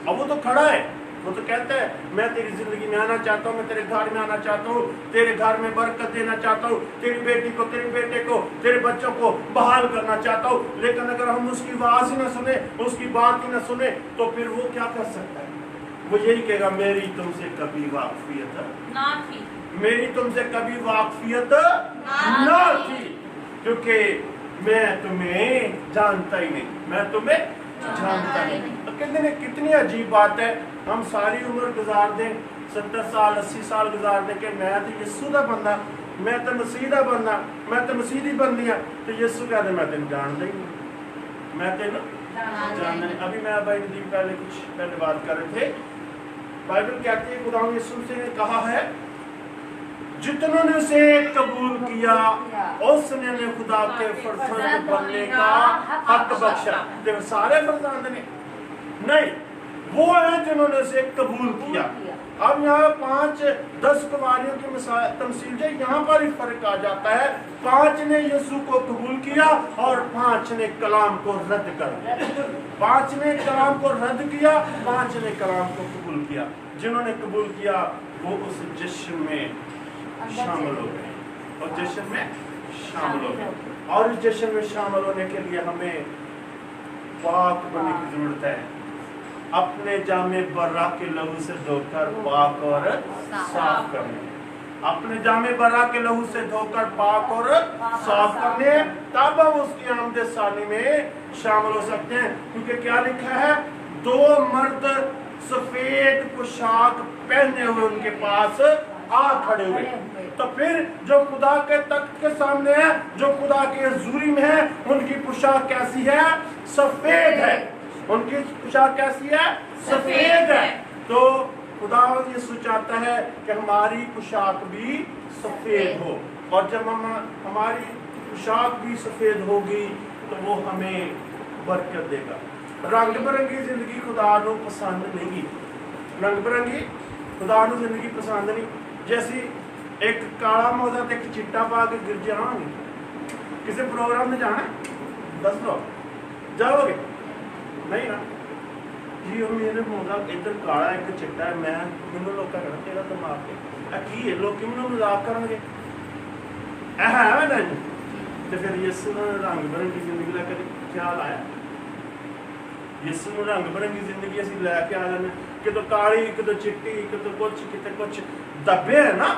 अब वो तो खड़ा है, वो तो कहता है मैं तेरी जिंदगी में आना चाहता हूँ, मैं तेरे घर में आना चाहता हूँ, तेरे घर में बरकत देना चाहता हूँ, तेरी बेटी को, तेरे बेटे को, तेरे बच्चों को बहाल करना चाहता हूँ। लेकिन अगर हम उसकी आवाज ही ना सुने, उसकी बात ही ना सुने, तो फिर वो क्या कर सकता है? वो यही कहेगा मेरी तुमसे कभी वाकफियत ना थी, मेरी तुमसे कभी वाकफियत ना थी, क्योंकि मैं तुम्हें जानता ही नहीं, मैं तुम्हें जानता नहीं। तो कहते हैं कितनी अजीब बात है, हम सारी उम्र गुजार दें, 70 साल 80 साल गुजार दें कि मैं तो यीशु दा बंदा, मैं तो मसीह दा बंदा, मैं तो मसीह दी बंदी हाँ, तो यीशु कहते मैं तेन जानता ही नहीं, मैं तेन जानना नहीं। अभी मैं भाई नदीम पहले बात कर रहे थे, बाइबल कहती है खुदावंद यीशु ने कहा है जितनों ने उसे कबूल किया उसने ने खुदा के फरजंद बनने का हक बख्शा। तो सारे फरजंद ने नहीं, वो है जिन्होंने उसे कबूल किया, अब यहाँ 5-10 कुमारियों की तमसील है, यहाँ पर ही फर्क आ जाता है। 5 ने यीशु को कबूल किया और 5 ने कलाम को रद्द कर दिया। 5 ने कलाम को रद्द किया, 5 ने कलाम को कबूल किया। जिन्होंने कबूल किया वो उस जश्न में शामिल हो गए, और जश्न में शामिल हो गए। और इस जश्न में शामिल होने के लिए हमें पाक बनने की जरूरत है। अपने जामे बर्रा के लहू से धोकर पाक और साफ करने, अपने जामे बर्रा के लहू से धोकर पाक और साफ करने, तब हम उसकी आमद सानी में शामिल हो सकते हैं। क्योंकि क्या लिखा है, 2 मर्द सफेद पोशाक पहने हुए उनके पास आ खड़े हुए। तो फिर जो खुदा के तख्त के सामने है, जो खुदा के हजूरी में है, उनकी पोशाक कैसी है? सफेद है। उनकी पोशाक कैसी है? सफेद है। तो खुदा यीशु चाहता है कि हमारी पोशाक भी सफेद हो, और जब हमारी पोशाक भी सफेद होगी तो वो हमें बरकत देगा। रंग बिरंगी जिंदगी खुदा को पसंद नहीं, रंग बिरंगी खुदा को जिंदगी पसंद नहीं। जैसी एक काला मौजा ते एक चिट्टा पा के गिर जाओगे, किसी प्रोग्राम में जाना दस लो जाओगे नहीं ना जी, और मेरे मौजा इधर काला एक चिट्टा है, मैं मैनू लोग कहना तेरा दिमाग की है, लोग मैनू मजाक करेंगे है नहीं। तो फिर यीशु ने रंग बिरंगी जिंदगी लैके ख्याल आया, यीशु ने रंग बिरंगी जिंदगी असीं लैके आ जाने, कितों काली कितों चिट्टी कितों कुछ दबे है ना।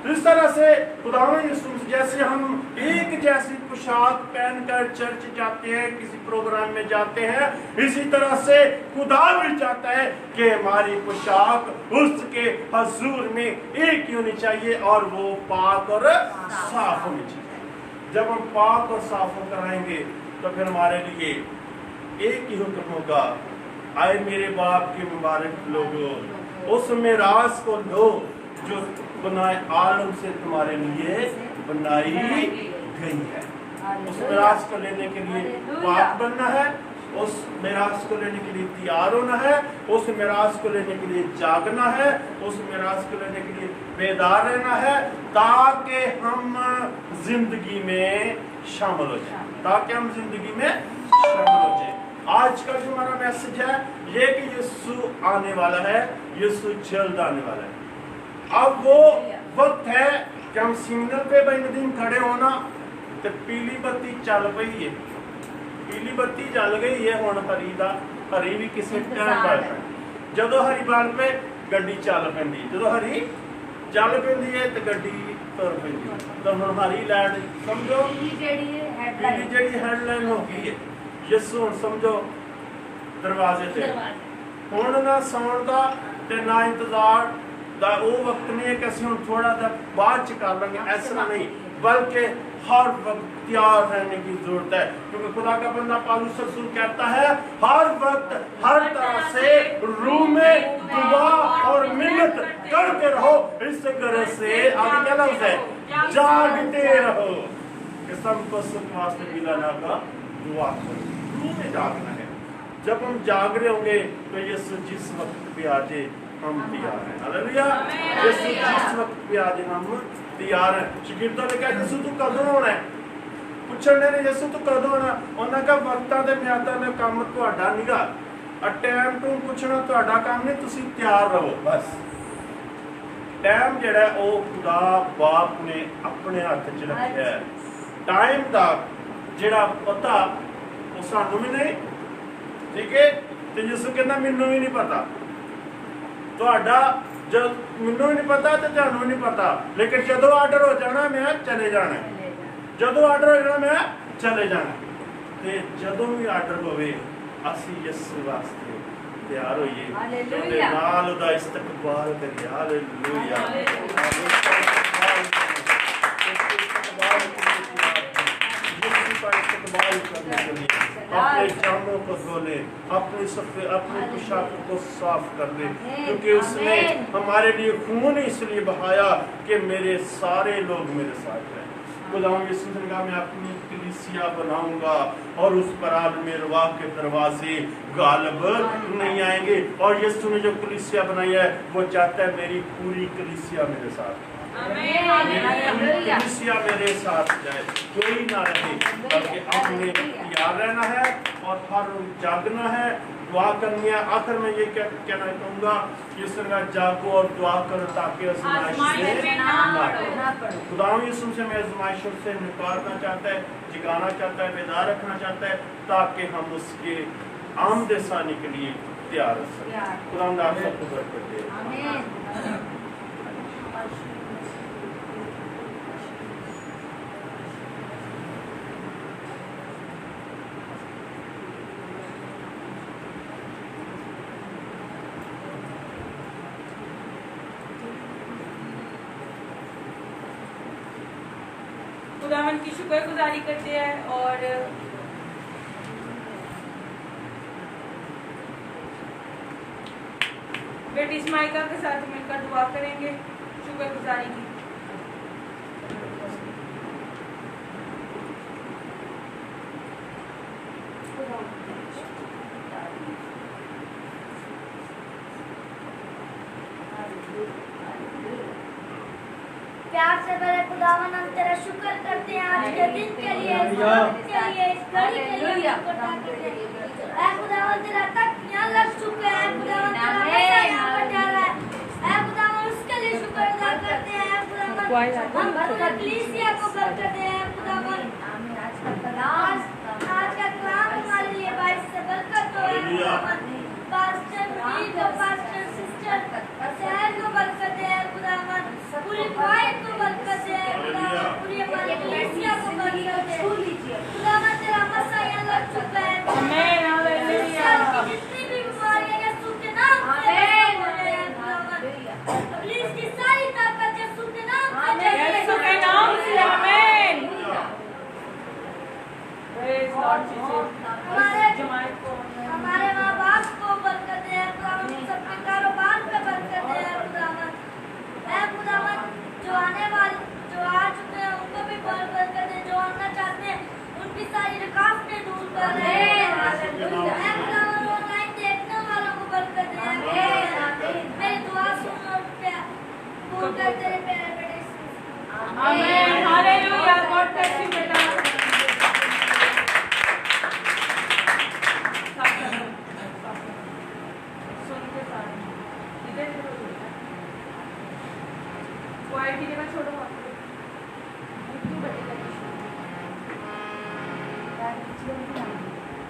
तो इस तरह से खुदा यीशु जैसे हम एक जैसी पोशाक पहनकर चर्च जाते हैं, किसी प्रोग्राम में जाते हैं, इसी तरह से खुदा भी चाहता है कि हमारी पोशाक उसके हजूर में एक ही होनी चाहिए, और वो पाक और साफ होनी चाहिए। जब हम पाक और साफ होकर आएंगे तो फिर हमारे लिए एक ही हुक्म होगा, आए मेरे बाप के मुबारक लोगों, उस मिरास को लो जो बनाए आलम से तुम्हारे लिए बनाई गई है। उस मिरास को लेने के लिए पाक बनना है, उस मिरास को लेने के लिए तैयार होना है, उस मिरास को लेने के लिए जागना है, उस मिरास को लेने के लिए बेदार रहना है, ताकि हम जिंदगी में शामिल हो जाए, ताकि हम जिंदगी में शामिल हो जाए। आज का जो हमारा मैसेज है ये कि यीशु आने वाला है, यीशु जल्द आने वाला है। अब वो वक्त है कि हम सिग्नल पे बेनदीन खड़े होना, तो पीली बत्ती चल पई है, पीली बत्ती चल गई है, हुण हरी भी किसी टाइम पर जदों हरी बाल पे गड्डी चल पैंदी, जदों हरी चल पैंदी है तो गड्डी तुर पैंदी। तो हुण हरी लाइट समझो पीली जेड़ी हेडलाइन हो गई है, यीशु हुण समझो दरवाजे ते, हुण ना सौण दा ते ना इंतजार दा वो वक्त नहीं है कि असं हम थोड़ा सा बाद च कर लेंगे, ऐसा नहीं, बल्कि हर वक्त तैयार रहने की जरूरत है। क्योंकि खुदा का बंदा पौलुस रसूल कहता है हर वक्त हर तरह से रूह में दुआ और मिन्नत करते रहो, इस तरह से आगे क्या लफ्ज़ है, जागते रहो, किस्म को सुख वास्ते मिलाना का दुआ करो, रूह में जागना है। जब हम जाग रहे होंगे तो यीशु जिस वक्त पे आ जाए हम तैयार हैं। हालेलुया। यीशु जिस वक्त पे आ जाए हम तैयार हैं। शागिर्दों ने कहा यीशु तू कदों आना है, पुछने ने यीशु तू कदों आना, उन्होंने कहा वक्तां ते मियादां दा काम तुहाडा नहींगा, टाइम टू पुछना तुहाडा काम नहीं, तुसीं तैयार रहो बस। टाइम जिहड़ा है वो खुदा बाप ने अपने हाथ च रखिया है, टाइम दा जिहड़ा पता वो सानू भी नहीं, ठीक है, तो यीशु कहना मैनू भी नहीं पता, तुहाडा जब मैनू भी नहीं पता तो तुहानू भी नहीं पता, लेकिन जदों आर्डर हो जाना मैं चले जाना, जदों आर्डर हो जाना मैं चले जाना, ते जदों भी आर्डर होवे असीं यीशु वास्ते तैयार होइए, ते नाल उहदा इस्तकबाल करिए। हालेलुया। अपने जामों को धो ले, अपनी पोशाकों को साफ कर ले, क्योंकि उसने हमारे लिए खून इसलिए बहाया कि मेरे सारे लोग मेरे साथ हैं। खुदा यीशु में अपनी कलीसिया बनाऊंगा और उस पर आलम रवा के दरवाजे गालिब नहीं आएंगे। और यीशु ने जो कलीसिया बनाई है वो चाहता है मेरी पूरी कलीसिया मेरे साथ, कलीसिया मेरे साथ जाए, कोई ना रहे, बल्कि हमने तैयार रहना है और हर रोज जागना है, दुआ करनी है। आखिर में ये कहना चाहूंगा कि इस तरह जागो और दुआ करो ताकि आजमाइश में ना पड़ो। खुदा यीशु से मैं आजमाइशों से निकालना चाहता है, जगाना चाहता है, बेदार रखना चाहता है ताकि हम उसके आमद सानी के लिए तैयार रह सकें। खुदा आप सबको बरकत दे। खुदावन की शुक्रगुजारी करते हैं और बेटी इस्माइका के साथ मिलकर दुआ करेंगे शुक्रगुजारी की। प्यार से बड़े खुदावन हम तेरा शुक्र करते हैं आज के दिन के लिए, इस वक्त के लिए, इस घड़ी के लिए खुदा करते हैं। ऐ खुदावन तेरा तक यहाँ लग चुके हैं, खुदावन तेरा बच्चा यहाँ पर जा रहा है, ऐ खुदावन उसके लिए शुक्र अदा करते हैं। खुदावन हम पूरे कलीसिया को बरकत दें। खुदावन आज का कलाम हमारे लिए बाइस से बरकत हो। खुदावन पास्टर मीर को, पास्टर सिस्टर शहर को बरकत दे। खुदावन पूरी क्वाइट को बरकत दे। खुदावन पूरी हमारी कलीसिया को बरकत दे। खुदावन तेरा मसा यहाँ लग चुका है। आमीन, हालेलुया। जितनी भी बीमारियां यीशु के नाम से खत्म हो रही हैं। खुदावन पुलिस की सारी ताकत यीशु के नाम से, यीशु के नाम से, आमीन। Praise Lord Jesus. हमारे माँ बाप को बरकत दे। खुदावन सबके कारोबार पे बरकत दे। खुदावन ऐ खुदावन जो आने वाले, जो आ चुके हैं उनको भी बरकत दे, जो आना चाहते हैं उनकी सारी रुकावटें दूर कर दे। ऐ खुदावन ऑनलाइन देखने वालों को बरकत दे। मेरी दुआ सुन और पूर्ण कर तेरे प्यारे बेटे। आमीन, हालेलुया। गॉड ब्लेस यू बेटा। क्वालिटी की जगह छोड़ो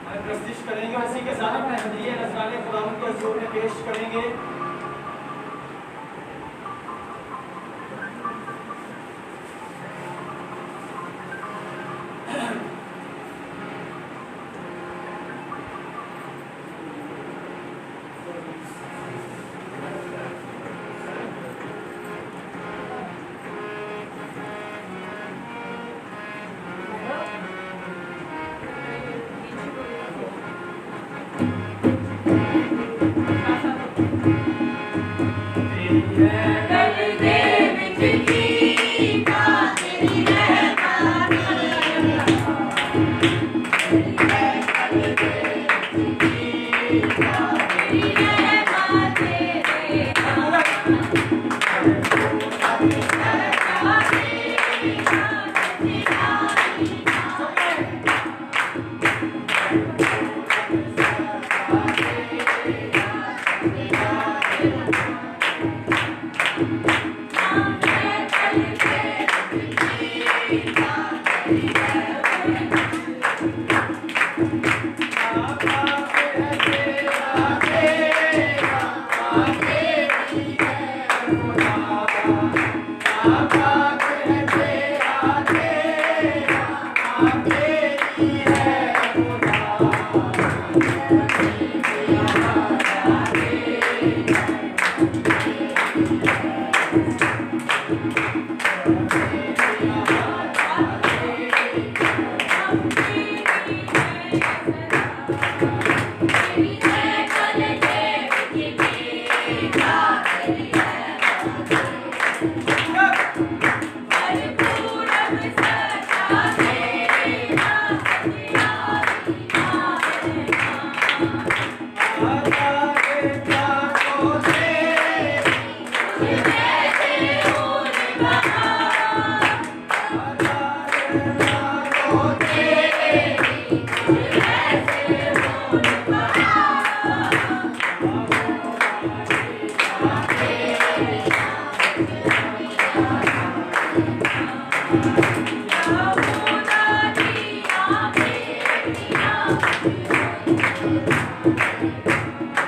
हम प्रस्तुत करेंगे, उसी के साथ अपने हदीये नजराने खुदावंद के हुजूर में पेश करेंगे।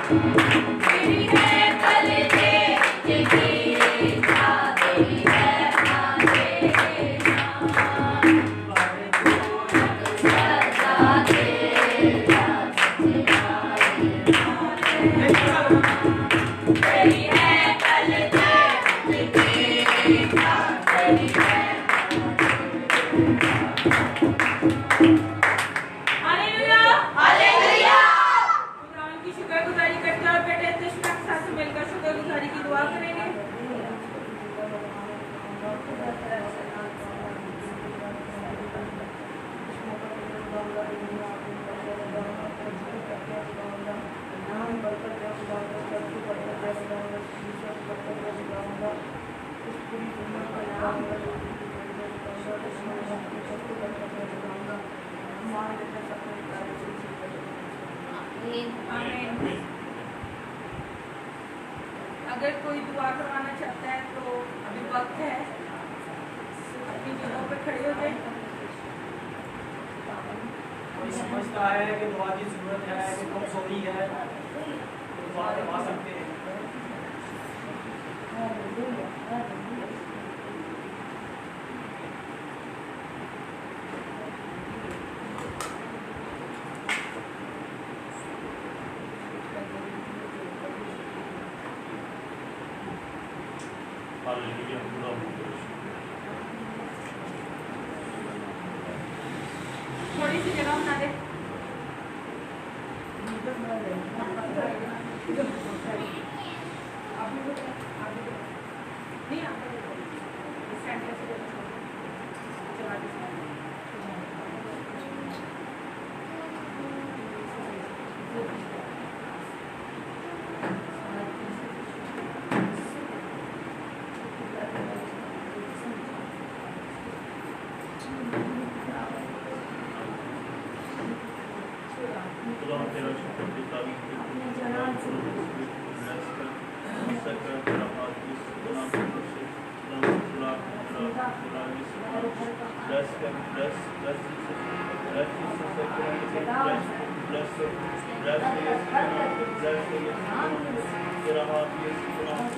Hallelujah hallelujah. खुदावंद की शुक्रगुजारी करते हैं और बेटे तशना के साथ मिलकर शुक्रगुजारी की दुआ करेंगे। आमीन। अगर कोई दुआ करवाना चाहता है तो अभी वक्त है, अपनी जगहों पे खड़े हो जाए। कोई समझता है कि दुआ की जरूरत है, कि कमजोरी है, तो दुआ करवा सकते हैं। हालेलुया खुदा थोड़ी सी जगह बना दे। नहीं आता सेंटर से चला दे। खुदा तेरा शुक्र की तारीफ है, तेरा हाथ इस गुनाह से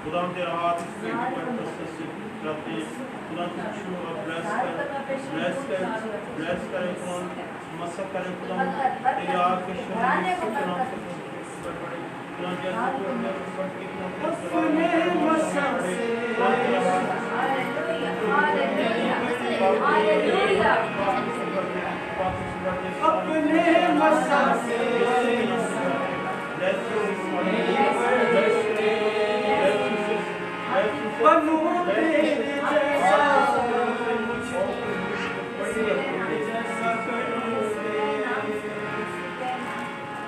खुदा तेरा हाथ इस बेटी पर तसल्ली करते हैं। खुदा तुझको ब्लेस कर ब्लेस करे खुदा मसा करे खुदा तेरी आग के शरीर से खुदा से बड़े खुदा जैसे तू अंदर बढ़ के खुदा अपने मसा से अपने मसा से बनूं तेरे जैसा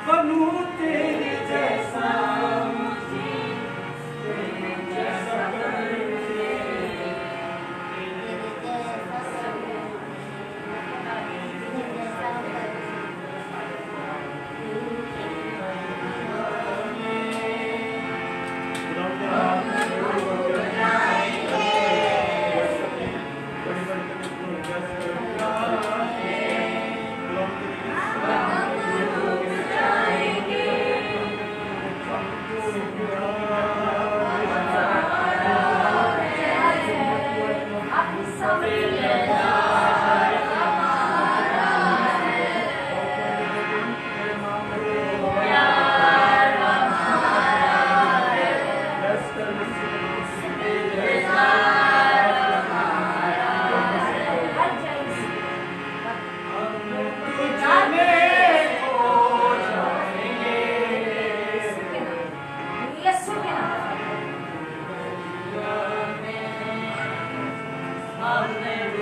बनूं तेरे जैसा Hallelujah.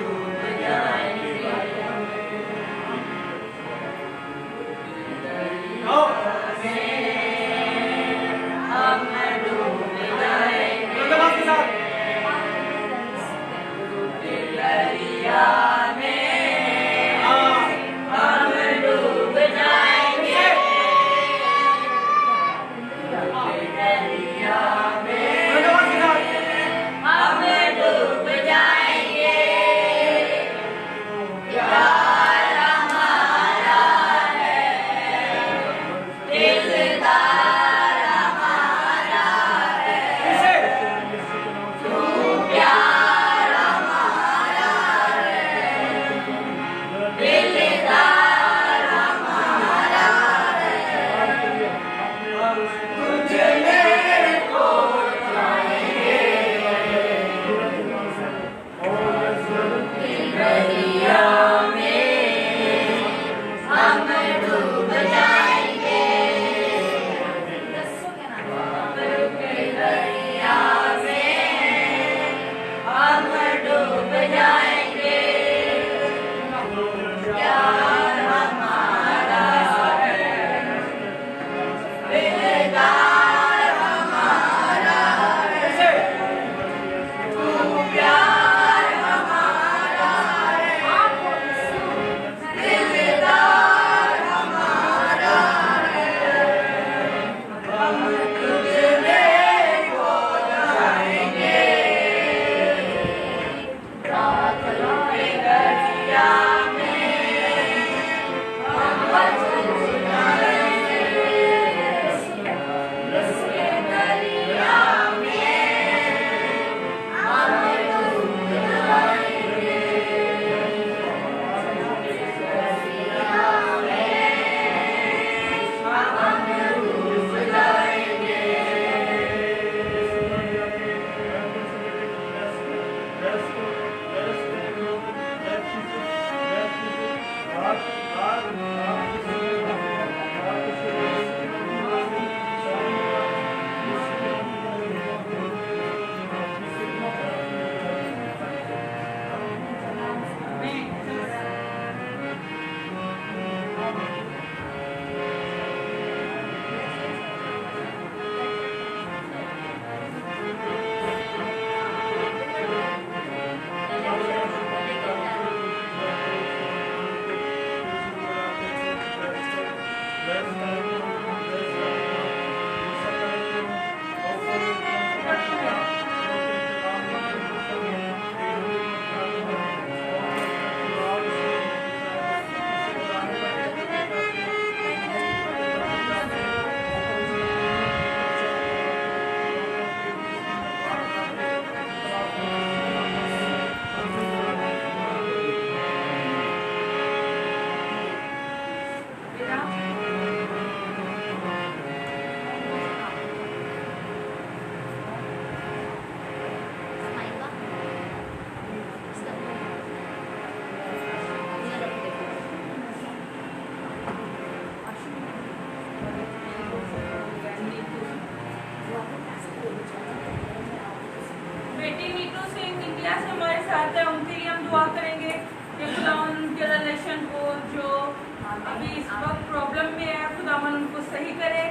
अभी इस वक्त प्रॉब्लम में है, खुदावन उनको सही करे।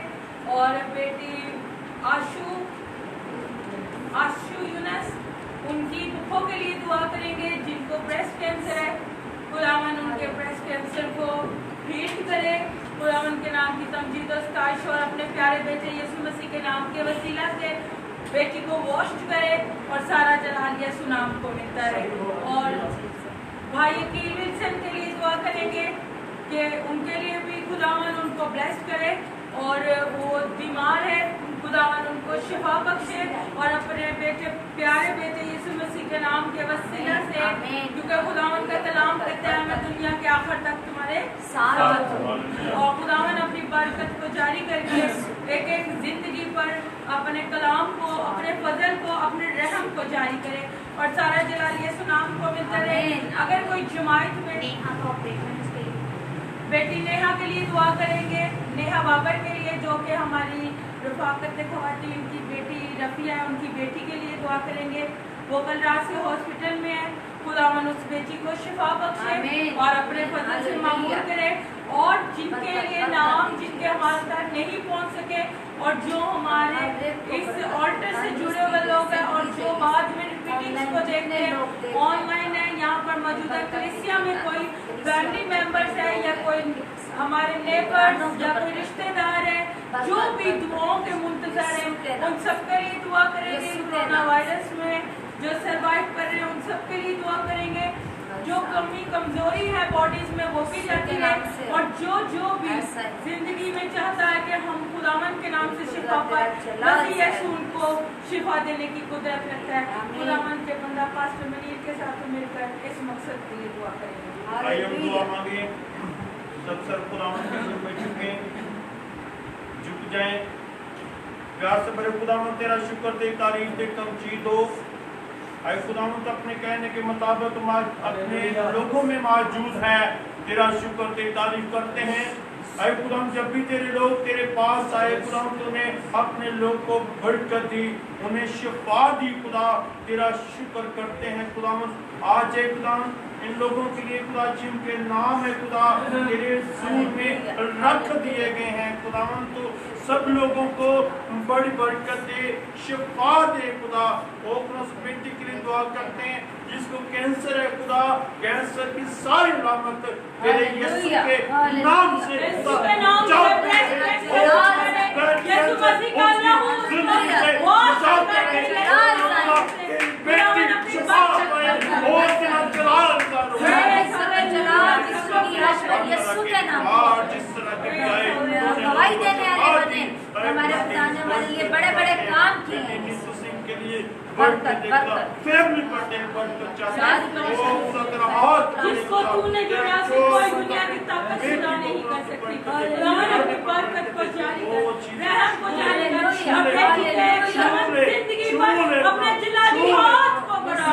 और बेटी आशु यूनस, उनकी पुप्पो के लिए दुआ करेंगे जिनको ब्रेस्ट कैंसर है। खुदावन उनके ब्रेस्ट कैंसर को हील करे। खुदावन के नाम की तमजीद और स्ताइश और अपने प्यारे बेटे यीशु मसीह के नाम के वसीला से बेटी को वॉश करे और सारा जलाल यीशु नाम को मिलता रहे। और भाई की विल्सन के लिए दुआ करेंगे कि उनके लिए भी खुदावन उनको ब्लेस करे। और वो बीमार है, खुदावन उनको शिफा बख्शे। और अपने बेटे प्यारे बेटे यीशु मसीह के नाम के वसीला से, क्योंकि खुदावन का कलाम कहता है मैं दुनिया के आखिर तक तुम्हारे साथ हूं। और खुदावन अपनी बरकत को जारी करके एक एक जिंदगी पर अपने कलाम को, अपने फजल को, अपने रहम को जारी करे और सारा जलाल यीशु नाम को मिलता रहे। अगर कोई जमात में बेटी नेहा के लिए दुआ करेंगे, नेहा बाबर के लिए जो कि हमारी रफाकत ख़वातीन की बेटी रफ़िया है, उनकी बेटी के लिए दुआ करेंगे। वो कल रात से हॉस्पिटल में है, खुदावन उस बेटी को शिफा बख्शे और अपने फजल से मामूल करे। और जिनके लिए नाम जिनके हमारे तक नहीं पहुंच सके और जो हमारे इस ऑल्टर से जुड़े हुए लोग हैं और जो बाद में मीटिंग्स को देखते हैं, ऑनलाइन है, यहाँ पर मौजूदा कलीसिया में कोई फैमिली मेंबर्स है या कोई हमारे नेबर्स या कोई रिश्तेदार है जो भी दुआओं के मुंतजर हैं, उन सबके लिए दुआ करेंगे। कोरोना वायरस में जो सरवाइव कर रहे हैं उन सबके लिए दुआ करेंगे। जो कमी कमजोरी है बॉडीज में वो भी जाती है। और जो भी जिंदगी में चाहता है कि हम खुदावन के नाम से शिफा पाए, मसीह यीशु उनको शिफा देने की कुदरत रखता है। खुदावन के बंदा पास्टर मनीर के साथ मिलकर इस मकसद के लिए दुआ करेंगे। आइए हम दुआ मांगे। सब सर खुदावन के सर में झुक जाएं। प्यार से भरे खुदावन तेरा शुक्र दे, तारीफ दे, तमजीद दो। आए खुदावन तो अपने कहने के मुताबिक तुम अपने लोगों में मौजूद है, तेरा शुक्र दे, तारीफ करते हैं। आए खुदावन जब भी तेरे लोग तेरे पास आए खुदावन तूने अपने लोग को बरकत दी, उन्हें शिफा दी। खुदा तेरा शुक्र करते हैं खुदावन। आज है खुदावन इन लोगों के लिए खुदा जिनके नाम है खुदा तेरे सूर में रख दिए गए हैं खुदावन, तो सब लोगों को बड़ी बरकत दे, शिफा दे खुदा। उस बेटी के लिए दुआ करते हैं जिसको कैंसर है खुदा, कैंसर की सारी लामत तेरे यीशु के नाम से गवाही देने वाले बने, हमारे बताने वाले लिए बड़े बड़े काम किए हैं। फैमिली जिसको तूने जोड़ा से कोई दुनिया की ताकत जुदा नहीं कर सकती। खुदावन अपनी बरकत को जारी कर, रहम को जारी कर, अपने जिंदगी पर अपने जलाली हाथ को बढ़ा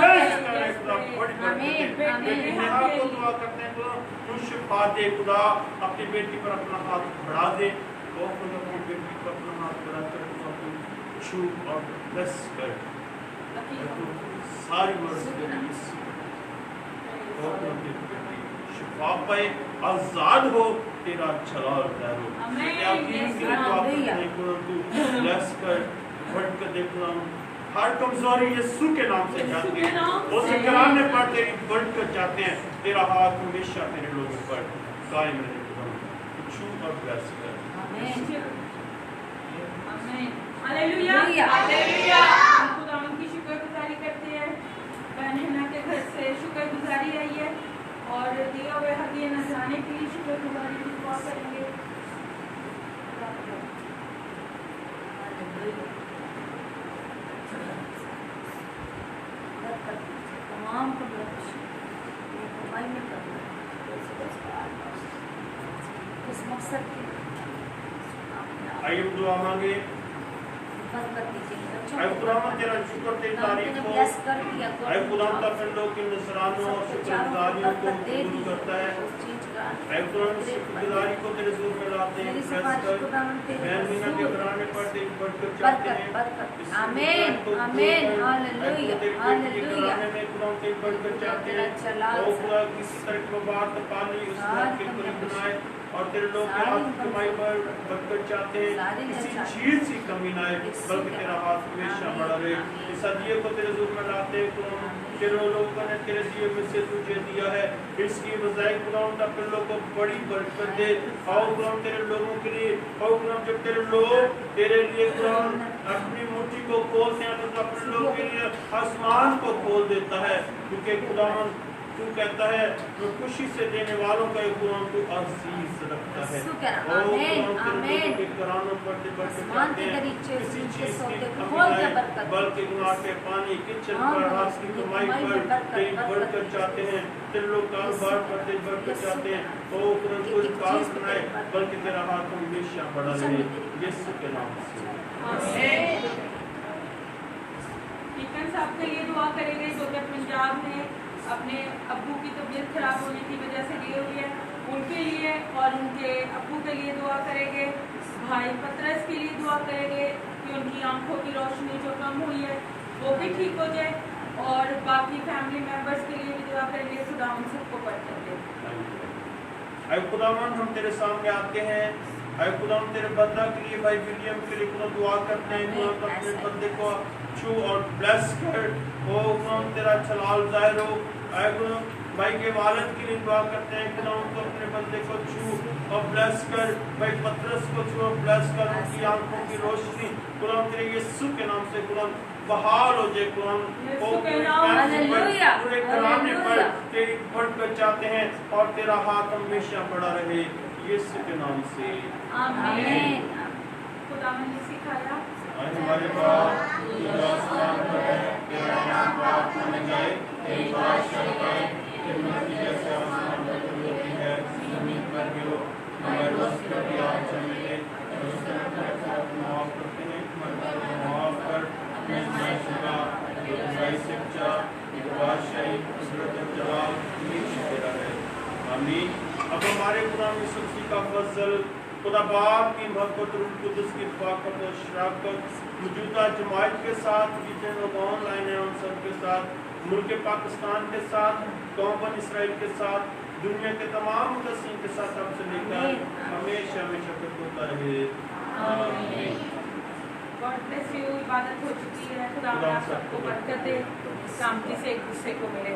शिफा दे खुदा। अपनी बेटी पर अपना हाथ बढ़ा दे और अपनी बेटी पर अपना हाथ बढ़ा कर छू और ब्लेस कर सारी शिफा पाए, आजाद हो, तेरा जलाल ठहरो। ब्लेस कर, बढ़कर देखना हर कमजोरी यीशु के नाम से जाते हैं, उसे कराने पर तेरी बढ़कर जाते हैं। तेरा हाथ हमेशा तेरे लोगों पर कायम रहे, छू और ब्लेस कर। Hallelujah, hallelujah. खुदावन की शुक्रगुजारी करते हैं। बहन के घर से शुक्रगुजारी आई है और दिए हुए हदिये नजराने के लिए शुक्रगुजारी की दुआ करेंगे। तमाम को कमाई में करना इस मकसद के आइए दुआ मांगे। बरकत दीजिए। आए खुदावन तेरा शुक्र तेरी तारीफ हो। आए खुदावन अपने लोग के नजरानों और शुक्रगुजारियों को कबूल करता है। आए खुदावन शुक्रगुजारी को तेरे जोर में लाते हैं, बहन मीना के घराने पर तेरी बरकत चाहते हैं। आमीन, आमीन, हालेलुया, हालेलुया। में खुदावन तेरी बरकत चाहते हैं। और खुदा किसी तरह की बात पाली उस बात के करीब बनाए और तेरे लोग के हाथ की कमाई पर बरकत चाहते हैं, किसी चीज की कमी ना आए, बल्कि तेरा हाथ हमेशा बड़ा रहे। इस हदिये को तेरे ज़ुल्म में लाते खुदा, तेरे लोगों ने तेरे दिए में से तुझे दिया है, इसकी बजाय खुदा अपने लोगों को बड़ी बरकत दे। और खुदा तेरे लोगों के लिए, और खुदा जब तेरे लोग तेरे लिए खुदा अपनी मुट्ठी को खोलते हैं तो अपने लोगों के लिए आसमान को खोल देता है, क्योंकि खुदा तू कहता है जो खुशी से देने वालों का खुदा तू अजीज रखता है। किसी चीज की कमी आए, बल्कि गुनाह के पानी किचन पर हाथ की कमाई पर तेरी बरकत चाहते हैं, तेरे लोग कारोबार पर तेरी बरकत चाहते हैं, ओ खुदा कोई काम बनाए, बल्कि तेरा हाथ हमेशा बड़ा रहे, यीशु के नाम से आमीन। टीकन साहब के लिए दुआ करेंगे जो कि पंजाब में अपने अब्बू की तबीयत खराब होने की वजह से गए हुए हैं, उनके लिए और उनके अब्बू के लिए दुआ करेंगे। भाई पतरस के लिए दुआ करेंगे कि उनकी आंखों की रोशनी जो कम हुई है वो भी ठीक हो जाए, और बाकी फैमिली मेंबर्स के लिए भी दुआ करेंगे। खुदा उन सबको बरकत दे। ऐ खुदावन हम तेरे सामने आते हैं, ऐ खुदावन तेरे बंदा के लिए, भाई विलियम के लिए खुदा दुआ करते हैं, खुदा अपने बंदे को छू और ब्लेस कर, ओ खुदा तेरा जलाल जाहिर हो। ऐ खुदा भाई के वालिद के लिए दुआ करते हैं, खुदा उनको अपने बंदे को छू और ब्लेस कर, भाई पतरस को छू और ब्लेस कर, उनकी आंखों की रोशनी खुदा तेरे यीशु के नाम से खुदा बहाल हो जाए। खुदा पूरे घराने पर तेरी बरकत चाहते हैं और तेरा हाथ हमेशा बड़ा रहे, यीशु के नाम से आमीन। खुदावन ने सिखाया हमारे बाप जो आसमान पर है, तेरा नाम पाक होने जाए, तेरी बादशाही आए, तेरी मर्जी जैसे आसमान पर होती है जमीन पर भी हो। हमें रोज का भी आज हमें दे, और उससे हमारे साथ माफ करते हैं, माफ कर हमें नाशुदा बुराई से बचा, बादशाही कुदरत और जलाल हमेशा तेरा है, आमीन। अब हमारे खुदा यीशु मसीह का फजल, खुदा बाप की मोहब्बत, रूह कुदस की ताकत और शराकत मौजूदा जमात के साथ, जितने लोग ऑनलाइन हैं उन सब के साथ, मुल्क पाकिस्तान के साथ, कौम इसराइल के साथ, दुनिया के तमाम मुसलमान के साथ अब से लेकर हमेशा हमेशा तक होता रहे, आमीन। God bless you. इबादत हो चुकी है, खुदा आप सबको बरकत दे, शांति से एक दूसरे को मिले।